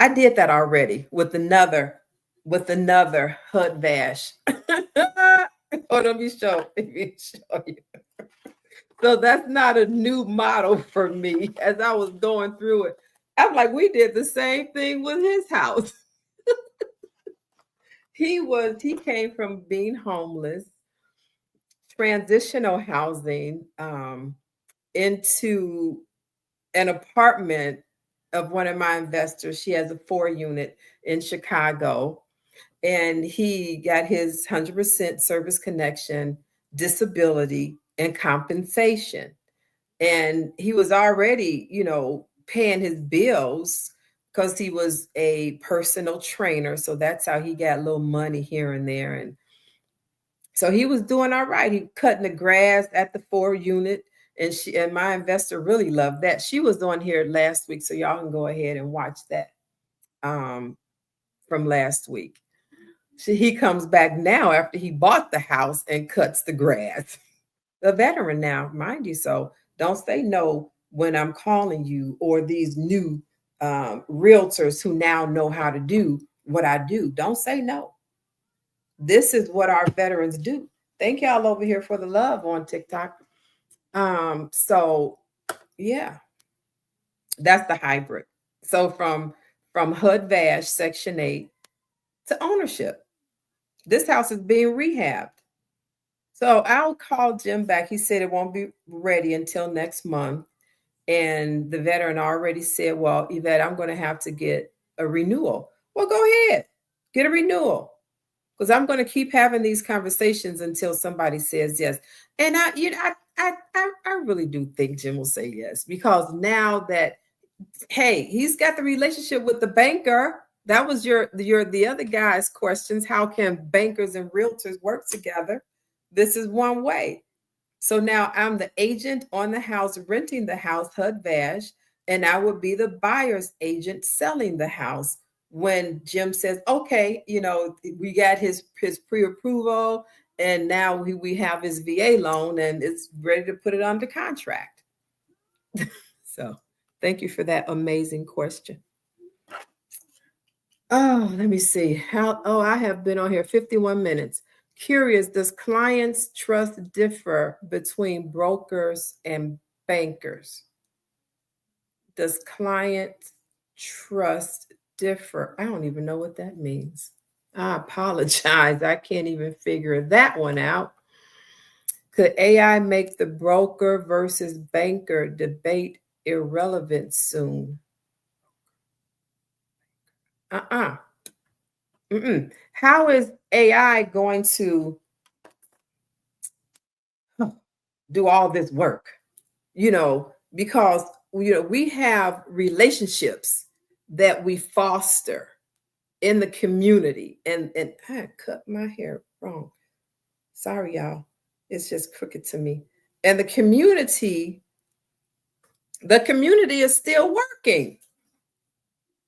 I did that already with another HUD-VASH. Hold on, let me show you. So that's not a new model for me. As I was going through it, I'm like, we did the same thing with his house. He came from being homeless, transitional housing, into an apartment of one of my investors. She has a 4-unit in Chicago. and he got his 100% service connection, disability, and compensation. And he was already, paying his bills because he was a personal trainer. So that's how he got a little money here and there. And so he was doing all right. He cutting the grass at the 4-unit. And my investor really loved that. She was on here last week, so y'all can go ahead and watch that from last week. He comes back now after he bought the house and cuts the grass. A veteran now, mind you. So don't say no when I'm calling you, or these new realtors who now know how to do what I do. Don't say no. This is what our veterans do. Thank y'all over here for the love on TikTok. So yeah, that's the hybrid. So from HUD Vash Section 8 to ownership. This house is being rehabbed. So I'll call Jim back. He said it won't be ready until next month. And the veteran already said, well, Yvette, I'm going to have to get a renewal. Well, go ahead, get a renewal. Because I'm going to keep having these conversations until somebody says yes. And I really do think Jim will say yes, because now that, hey, he's got the relationship with the banker. That was the other guy's questions. How can bankers and realtors work together? This is one way. So now I'm the agent on the house, renting the house, HUD Vash, and I would be the buyer's agent selling the house. When Jim says, okay, we got his pre-approval, and now we have his VA loan, and it's ready to put it under contract. So thank you for that amazing question. Oh, let me see. I have been on here 51 minutes. Curious, does clients' trust differ between brokers and bankers? Does client trust differ? I don't even know what that means. I apologize. I can't even figure that one out. Could AI make the broker versus banker debate irrelevant soon? How is AI going to do all this work? Because we have relationships that we foster in the community. And I cut my hair wrong. Sorry, y'all. It's just crooked to me. And the community is still working.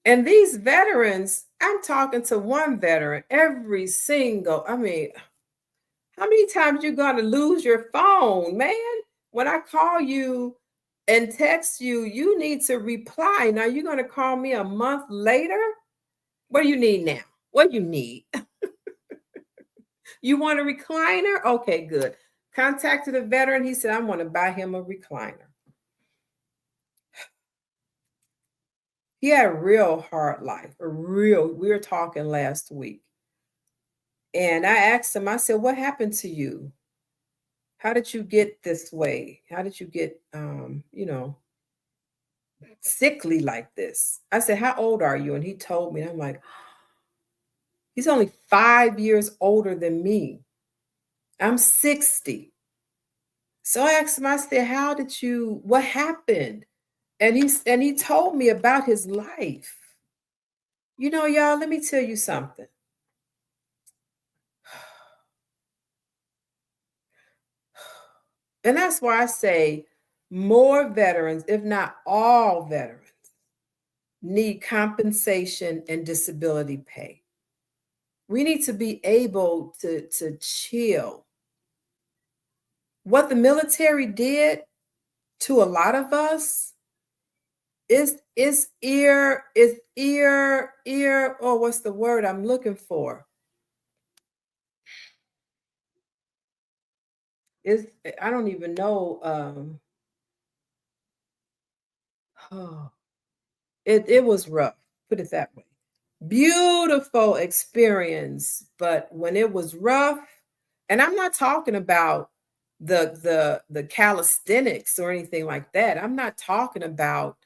And these veterans, I'm talking to one veteran every single, how many times you going to lose your phone, man? When I call you and text you, you need to reply. Now you're going to call me a month later? What do you need now? What do you need? You want a recliner? Okay, good. Contacted a veteran. He said, I want to buy him a recliner. He had a real hard life, we were talking last week. And I asked him, I said, what happened to you? How did you get this way? How did you get, sickly like this? I said, how old are you? And he told me, and I'm like, he's only 5 years older than me. I'm 60. So I asked him, I said, what happened? And he told me about his life. Y'all, let me tell you something. And that's why I say more veterans, if not all veterans, need compensation and disability pay. We need to be able to chill. What the military did to a lot of us is what's the word I'm looking for? I don't even know. It was rough, put it that way. Beautiful experience, but when it was rough, and I'm not talking about the calisthenics or anything like that. I'm not talking about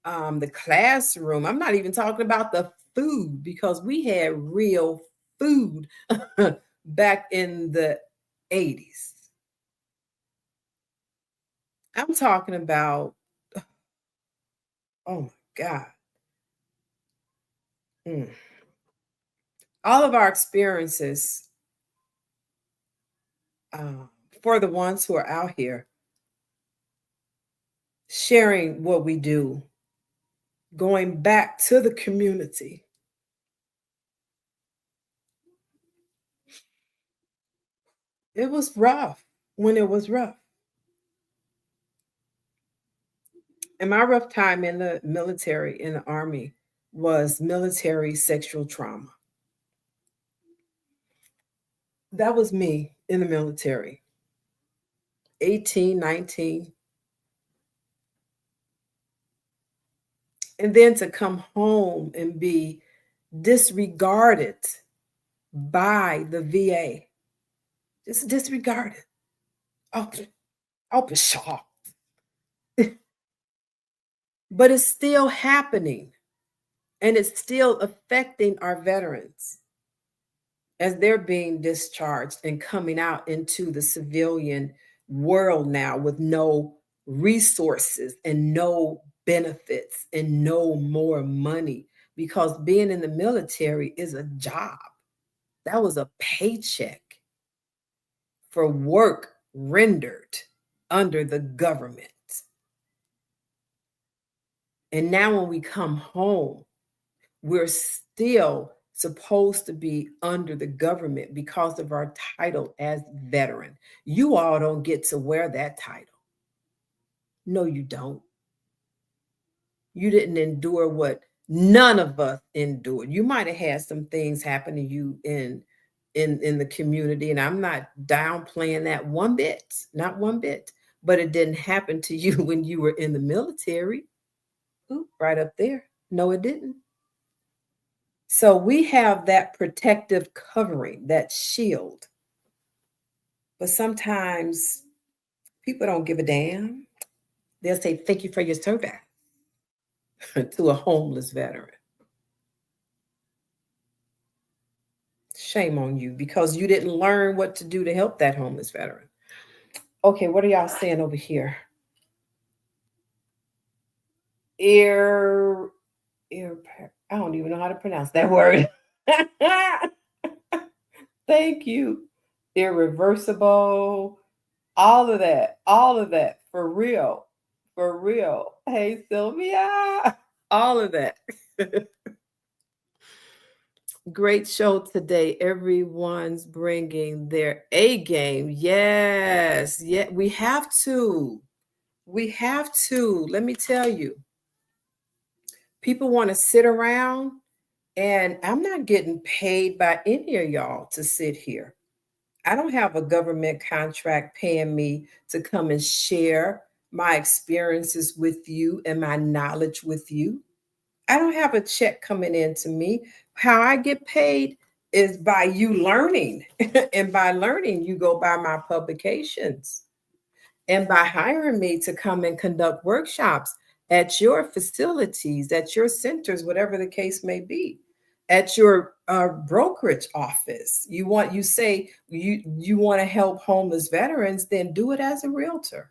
the classroom. I'm not even talking about the food, because we had real food back in the 80s. I'm talking about, oh my God. Mm. All of our experiences, for the ones who are out here sharing what we do, going back to the community. It was rough when it was rough. And my rough time in the military, in the Army, was military sexual trauma. That was me in the military, 18, 19. And then to come home and be disregarded by the VA, just disregarded. Oh, I'll be shocked. But it's still happening, and it's still affecting our veterans as they're being discharged and coming out into the civilian world now with no resources and no benefits and no more money, because being in the military is a job. That was a paycheck for work rendered under the government. And now when we come home, we're still supposed to be under the government because of our title as veteran. You all don't get to wear that title. No, you don't. You didn't endure what none of us endured. You might have had some things happen to you in the community, and I'm not downplaying that one bit, not one bit, but it didn't happen to you when you were in the military. Ooh, right up there. No, it didn't. So we have that protective covering, that shield. But sometimes people don't give a damn. They'll say, thank you for your service to a homeless veteran. Shame on you, because you didn't learn what to do to help that homeless veteran. Okay, what are y'all saying over here? I don't even know how to pronounce that word. Thank you. Irreversible, all of that, for real, for real. Hey, Sylvia, all of that. Great show today. Everyone's bringing their A game. Yes, yeah, we have to. We have to. Let me tell you, people want to sit around, and I'm not getting paid by any of y'all to sit here. I don't have a government contract paying me to come and share my experiences with you and my knowledge with you. I don't have a check coming in to me. How I get paid is by you learning. And by learning, you go by my publications. And by hiring me to come and conduct workshops at your facilities, at your centers, whatever the case may be, at your brokerage office. You say you want to help homeless veterans, then do it as a realtor.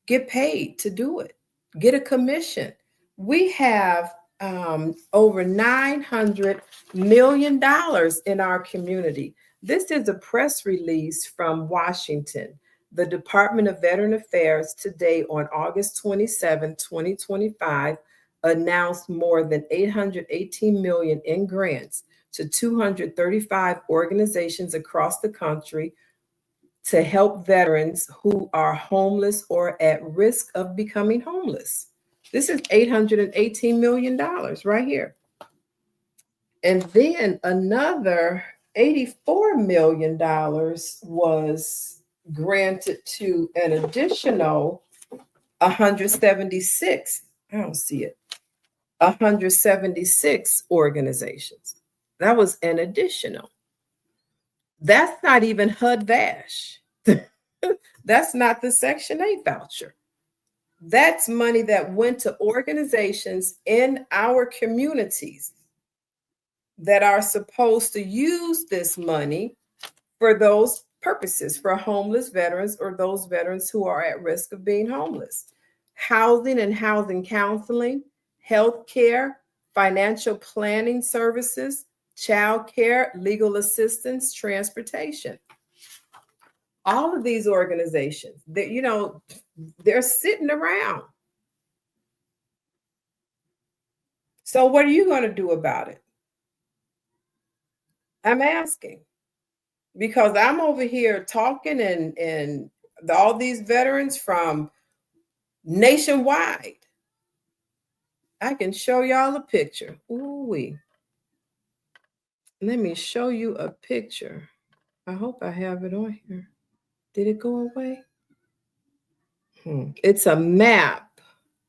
Get paid to do it. Get a commission. We have over $900 million in our community. This is a press release from Washington. The Department of Veteran Affairs today on August 27, 2025, announced more than $818 million in grants to 235 organizations across the country to help veterans who are homeless or at risk of becoming homeless. This is $818 million right here. And then another $84 million was granted to an additional 176. I don't see it. 176 organizations. That was an additional. That's not even HUD VASH. That's not the Section 8 voucher. That's money that went to organizations in our communities that are supposed to use this money for those purposes, for homeless veterans or those veterans who are at risk of being homeless. Housing and housing counseling, health care, financial planning services, child care, legal assistance, transportation. All of these organizations that, you know, they're sitting around. So what are you going to do about it? I'm asking, because I'm over here talking and all these veterans from nationwide. I can show y'all a picture. Ooh-wee. Let me show you a picture. I hope I have it on here. Did it go away? It's a map.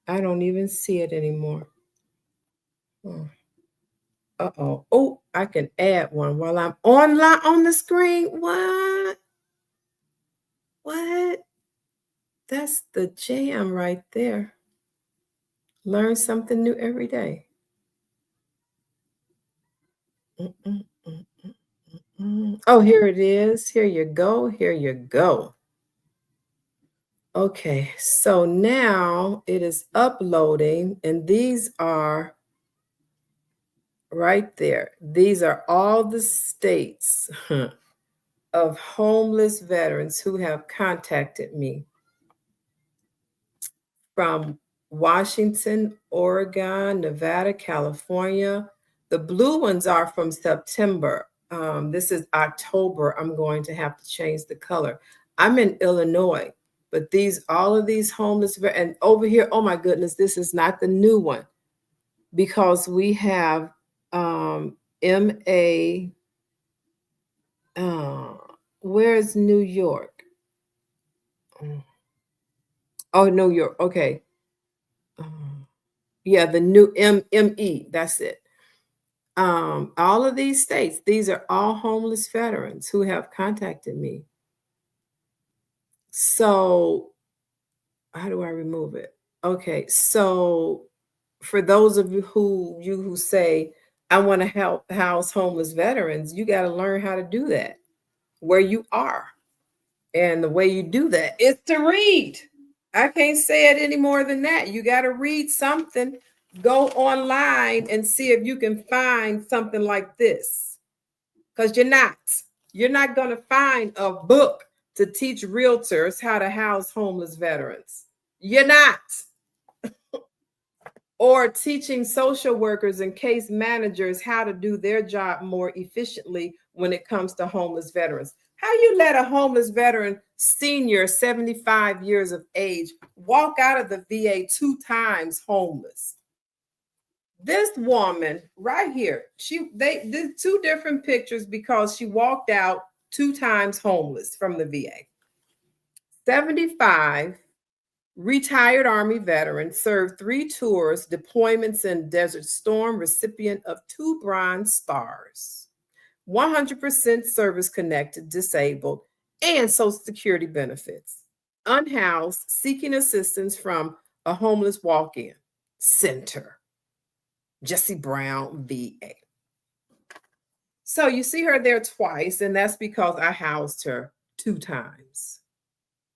I don't even see it anymore. Uh-oh. Oh, I can add one while I'm online on the screen. What? What? That's the jam right there. Learn something new every day. Oh, here it is. Here you go. Here you go. Okay, so now it is uploading, and these are right there. These are all the states of homeless veterans who have contacted me from Washington, Oregon, Nevada, California. The blue ones are from September. This is October. I'm going to have to change the color. I'm in Illinois, but all of these homeless, and over here, oh my goodness, this is not the new one, because we have MA. Where's New York? Oh, New York. Okay. Yeah, the new ME. That's it. All of these states, these are all homeless veterans who have contacted me. So how do I remove it? Okay, so for those of you who say, I want to help house homeless veterans, you got to learn how to do that where you are. And the way you do that is to read. I can't say it any more than that. You got to read something. Go online and see if you can find something like this, because you're not going to find a book to teach realtors how to house homeless veterans. You're not. Or teaching social workers and case managers how to do their job more efficiently when it comes to homeless veterans. How you let a homeless veteran, senior, 75 years of age, walk out of the VA 2 times homeless? This woman right here, they did 2 different pictures because she walked out 2 times homeless from the VA. 75, retired Army veteran, served 3 tours, deployments in Desert Storm, recipient of 2 Bronze Stars, 100% service connected, disabled, and Social Security benefits. Unhoused, seeking assistance from a homeless walk-in center. Jesse Brown, VA. So you see her there twice, and that's because I housed her 2 times.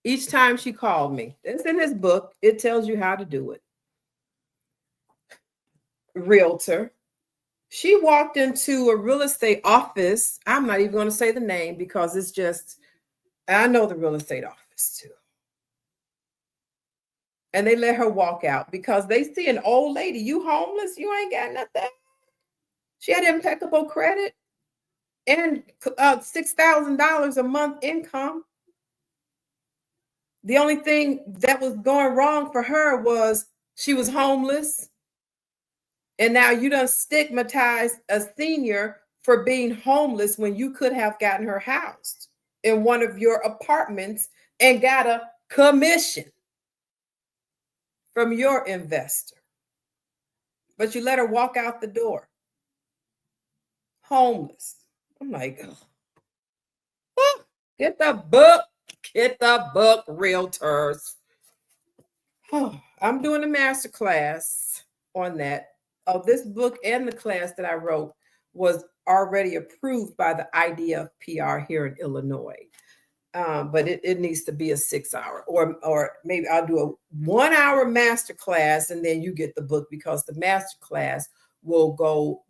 Each time she called me. It's in this book. It tells you how to do it. Realtor. She walked into a real estate office. I'm not even going to say the name because it's just, I know the real estate office too. And they let her walk out because they see an old lady. You homeless? You ain't got nothing. She had impeccable credit and $6,000 a month income. The only thing that was going wrong for her was she was homeless. And now you done stigmatized a senior for being homeless when you could have gotten her housed in one of your apartments and got a commission from your investor. But you let her walk out the door. Homeless. I'm like, oh, get the book. Get the book, realtors. Oh, I'm doing a master class on that. This book and the class that I wrote was already approved by the IDFPR here in Illinois. But it needs to be a 6-hour, or maybe I'll do a 1-hour master class, and then you get the book, because the master class will go,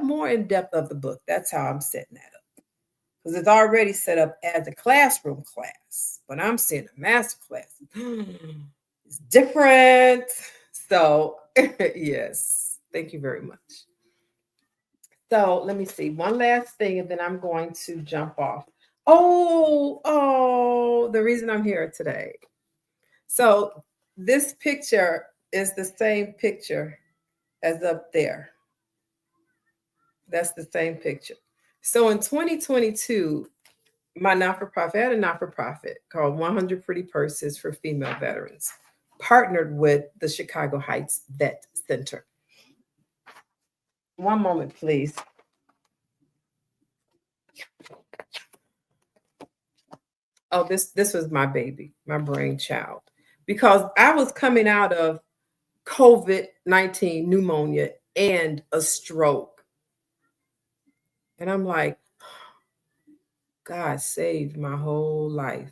more in depth of the book. That's how I'm setting that up, because it's already set up as a classroom class, but I'm seeing a master class. It's different. So yes, thank you very much. So let me see one last thing, and then I'm going to jump off. Oh, the reason I'm here today. So this picture is the same picture as up there. That's the same picture. So in 2022, my not-for-profit, I had a not-for-profit called 100 Pretty Purses for Female Veterans, partnered with the Chicago Heights Vet Center. One moment, please. Oh, this was my baby, my brainchild, because I was coming out of COVID-19 pneumonia and a stroke. And I'm like, God saved my whole life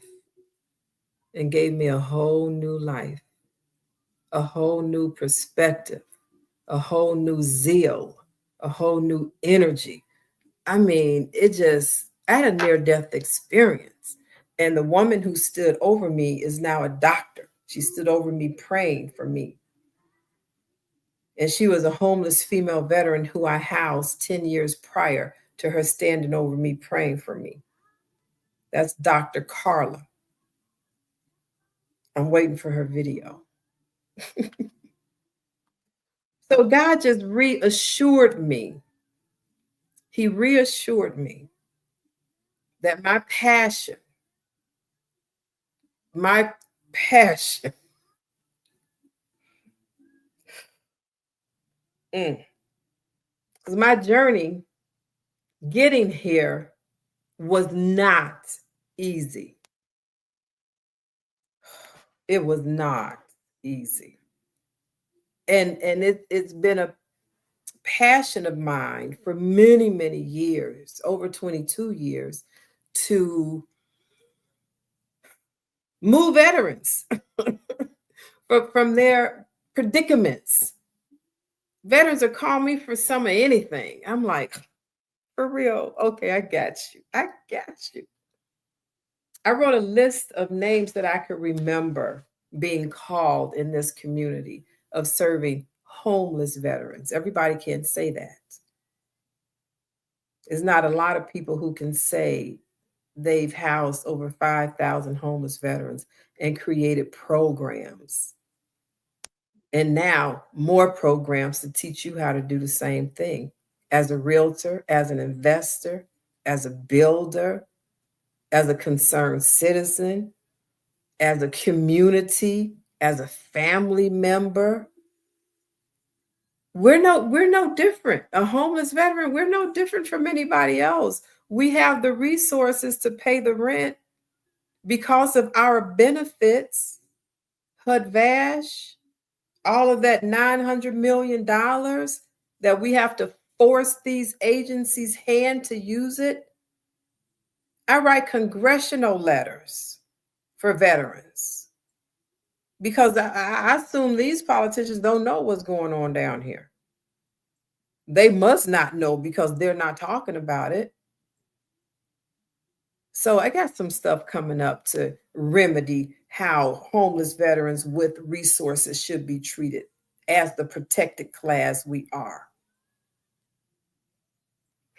and gave me a whole new life, a whole new perspective, a whole new zeal, a whole new energy. I mean, I had a near-death experience. And the woman who stood over me is now a doctor. She stood over me praying for me. And she was a homeless female veteran who I housed 10 years prior to her standing over me praying for me. That's Dr. Carla. I'm waiting for her video. So God just reassured me. He reassured me that my passion, because my journey getting here was not easy. It was not easy. And it's been a passion of mine for many, many years, over 22 years, to move veterans from their predicaments. Veterans are calling me for some of anything. I'm like, for real? Okay, I got you. I wrote a list of names that I could remember being called in this community of serving homeless veterans. Everybody can't say that. There's not a lot of people who can say they've housed over 5,000 homeless veterans and created programs. And now more programs to teach you how to do the same thing as a realtor, as an investor, as a builder, as a concerned citizen, as a community, as a family member. We're no different. A homeless veteran, we're no different from anybody else. We have the resources to pay the rent because of our benefits, HUD-VASH, all of that $900 million that we have to force these agencies' hand to use it. I write congressional letters for veterans because I assume these politicians don't know what's going on down here. They must not know because they're not talking about it. So I got some stuff coming up to remedy how homeless veterans with resources should be treated as the protected class we are.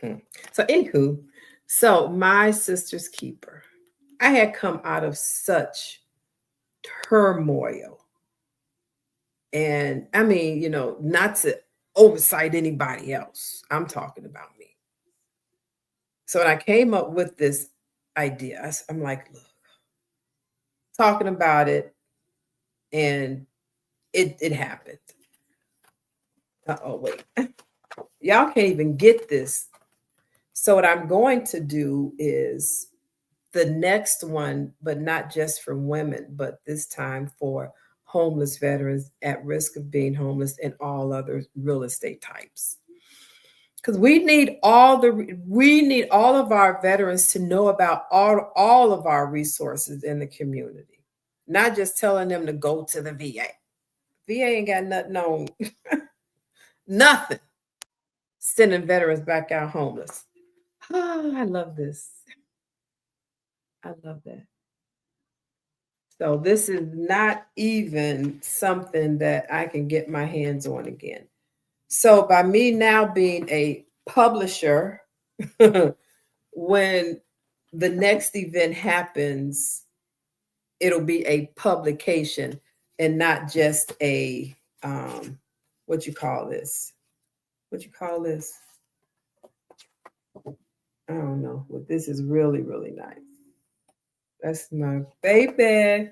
So anywho, so my sister's keeper, I had come out of such turmoil. And I mean, not to oversight anybody else. I'm talking about me. So when I came up with this idea, I'm like, look, talking about it, and it happened. Oh, wait. Y'all can't even get this. So what I'm going to do is the next one, but not just for women, but this time for homeless veterans at risk of being homeless and all other real estate types. Because we need all of our veterans to know about all of our resources in the community, not just telling them to go to the VA. VA ain't got nothing on nothing. Sending veterans back out homeless. Oh, I love this. I love that. So this is not even something that I can get my hands on again. So by me now being a publisher, when the next event happens, it'll be a publication and not just a, what you call this? What you call this? I don't know. Well, this is really, really nice. That's my baby.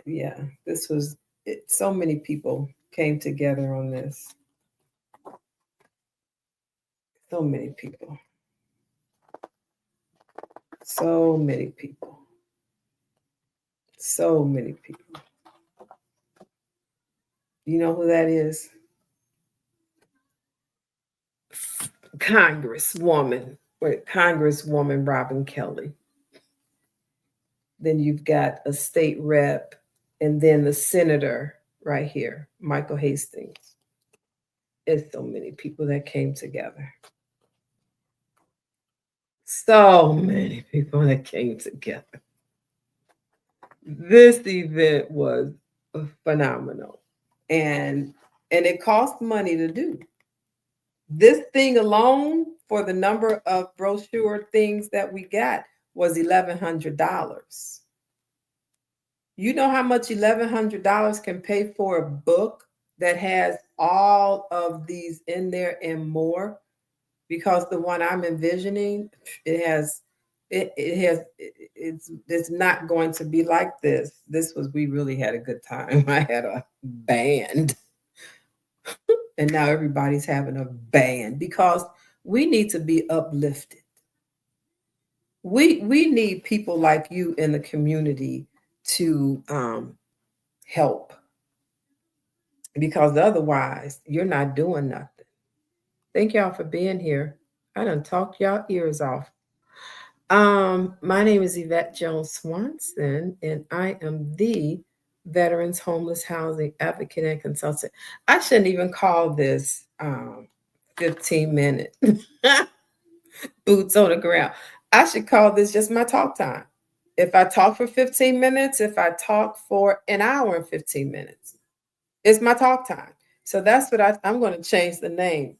Yeah, this was it. So many people came together on this. So many people. So many people. So many people. You know who that is? Congresswoman Robin Kelly. Then you've got a state rep, and then the senator right here, Michael Hastings. It's so many people that came together. So many people that came together. This event was phenomenal, and it cost money to do. This thing alone, for the number of brochure things that we got, was $1,100. You know how much $1,100 can pay for a book that has all of these in there and more? Because the one I'm envisioning, it's not going to be like this. We really had a good time. I had a band. And now everybody's having a band because we need to be uplifted. We need people like you in the community to help, because otherwise you're not doing nothing. Thank y'all for being here. I done talked y'all ears off. My name is Yvette Jones Swanson, and I am the Veterans Homeless Housing Advocate and Consultant. I shouldn't even call this 15-minute boots on the ground. I should call this just my talk time. If I talk for 15 minutes, if I talk for an hour and 15 minutes, it's my talk time. So that's what I'm going to change the name.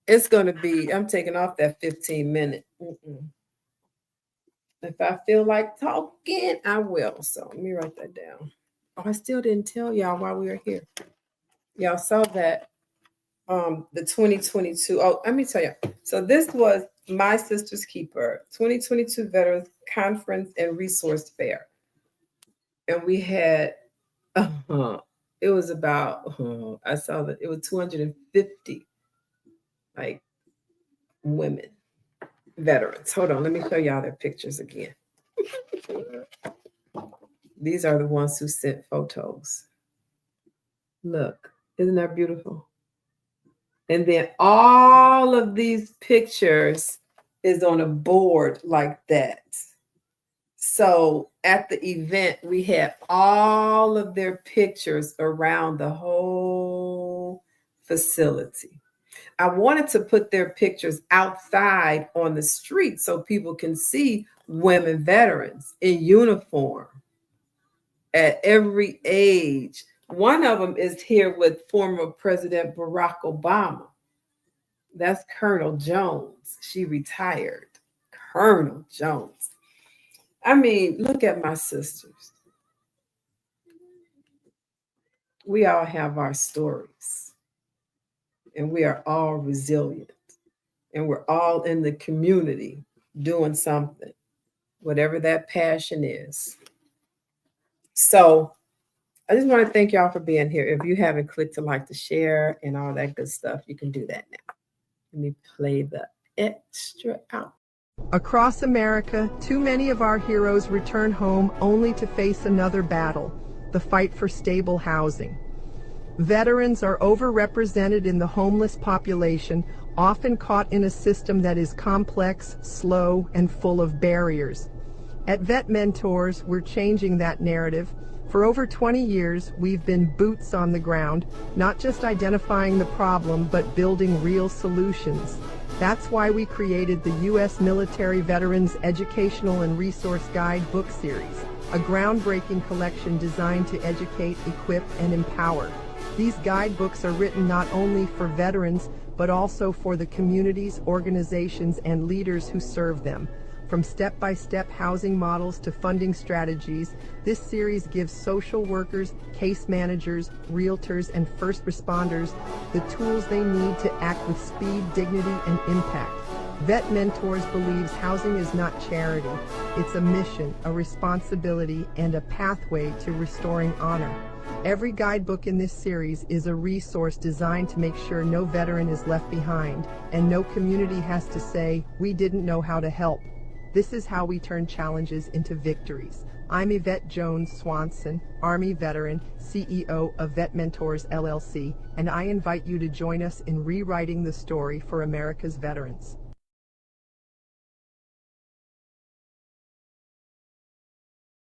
It's going to be, I'm taking off that 15-minute. If I feel like talking, I will. So let me write that down. Oh, I still didn't tell y'all why we were here. Y'all saw that the 2022. Oh, let me tell you. So this was My Sister's Keeper 2022 Veterans Conference and Resource Fair. And we had, it was about, I saw that it was 250 like women, veterans. Hold on, let me show y'all their pictures again. These are the ones who sent photos. Look, isn't that beautiful? And then all of these pictures is on a board like that. So at the event, we had all of their pictures around the whole facility. I wanted to put their pictures outside on the street so people can see women veterans in uniform at every age. One of them is here with former President Barack Obama. That's Colonel Jones. She retired. Colonel Jones. I mean, look at my sisters. We all have our stories, and we are all resilient, and we're all in the community doing something, whatever that passion is. So I just want to thank y'all for being here. If you haven't clicked to like to share and all that good stuff, you can do that now. Let me play the extra out. Across America, too many of our heroes return home only to face another battle, the fight for stable housing. Veterans are overrepresented in the homeless population, often caught in a system that is complex, slow, and full of barriers. At VetMentors, we're changing that narrative. For over 20 years, we've been boots on the ground, not just identifying the problem, but building real solutions. That's why we created the U.S. Military Veterans Educational and Resource Guide book series, a groundbreaking collection designed to educate, equip, and empower. These guidebooks are written not only for veterans, but also for the communities, organizations, and leaders who serve them. From step-by-step housing models to funding strategies, this series gives social workers, case managers, realtors, and first responders the tools they need to act with speed, dignity, and impact. VetMentors believes housing is not charity. It's a mission, a responsibility, and a pathway to restoring honor. Every guidebook in this series is a resource designed to make sure no veteran is left behind, and no community has to say, "We didn't know how to help." This is how we turn challenges into victories. I'm Yvette Jones Swanson, Army veteran, CEO of VetMentors LLC, and I invite you to join us in rewriting the story for America's veterans.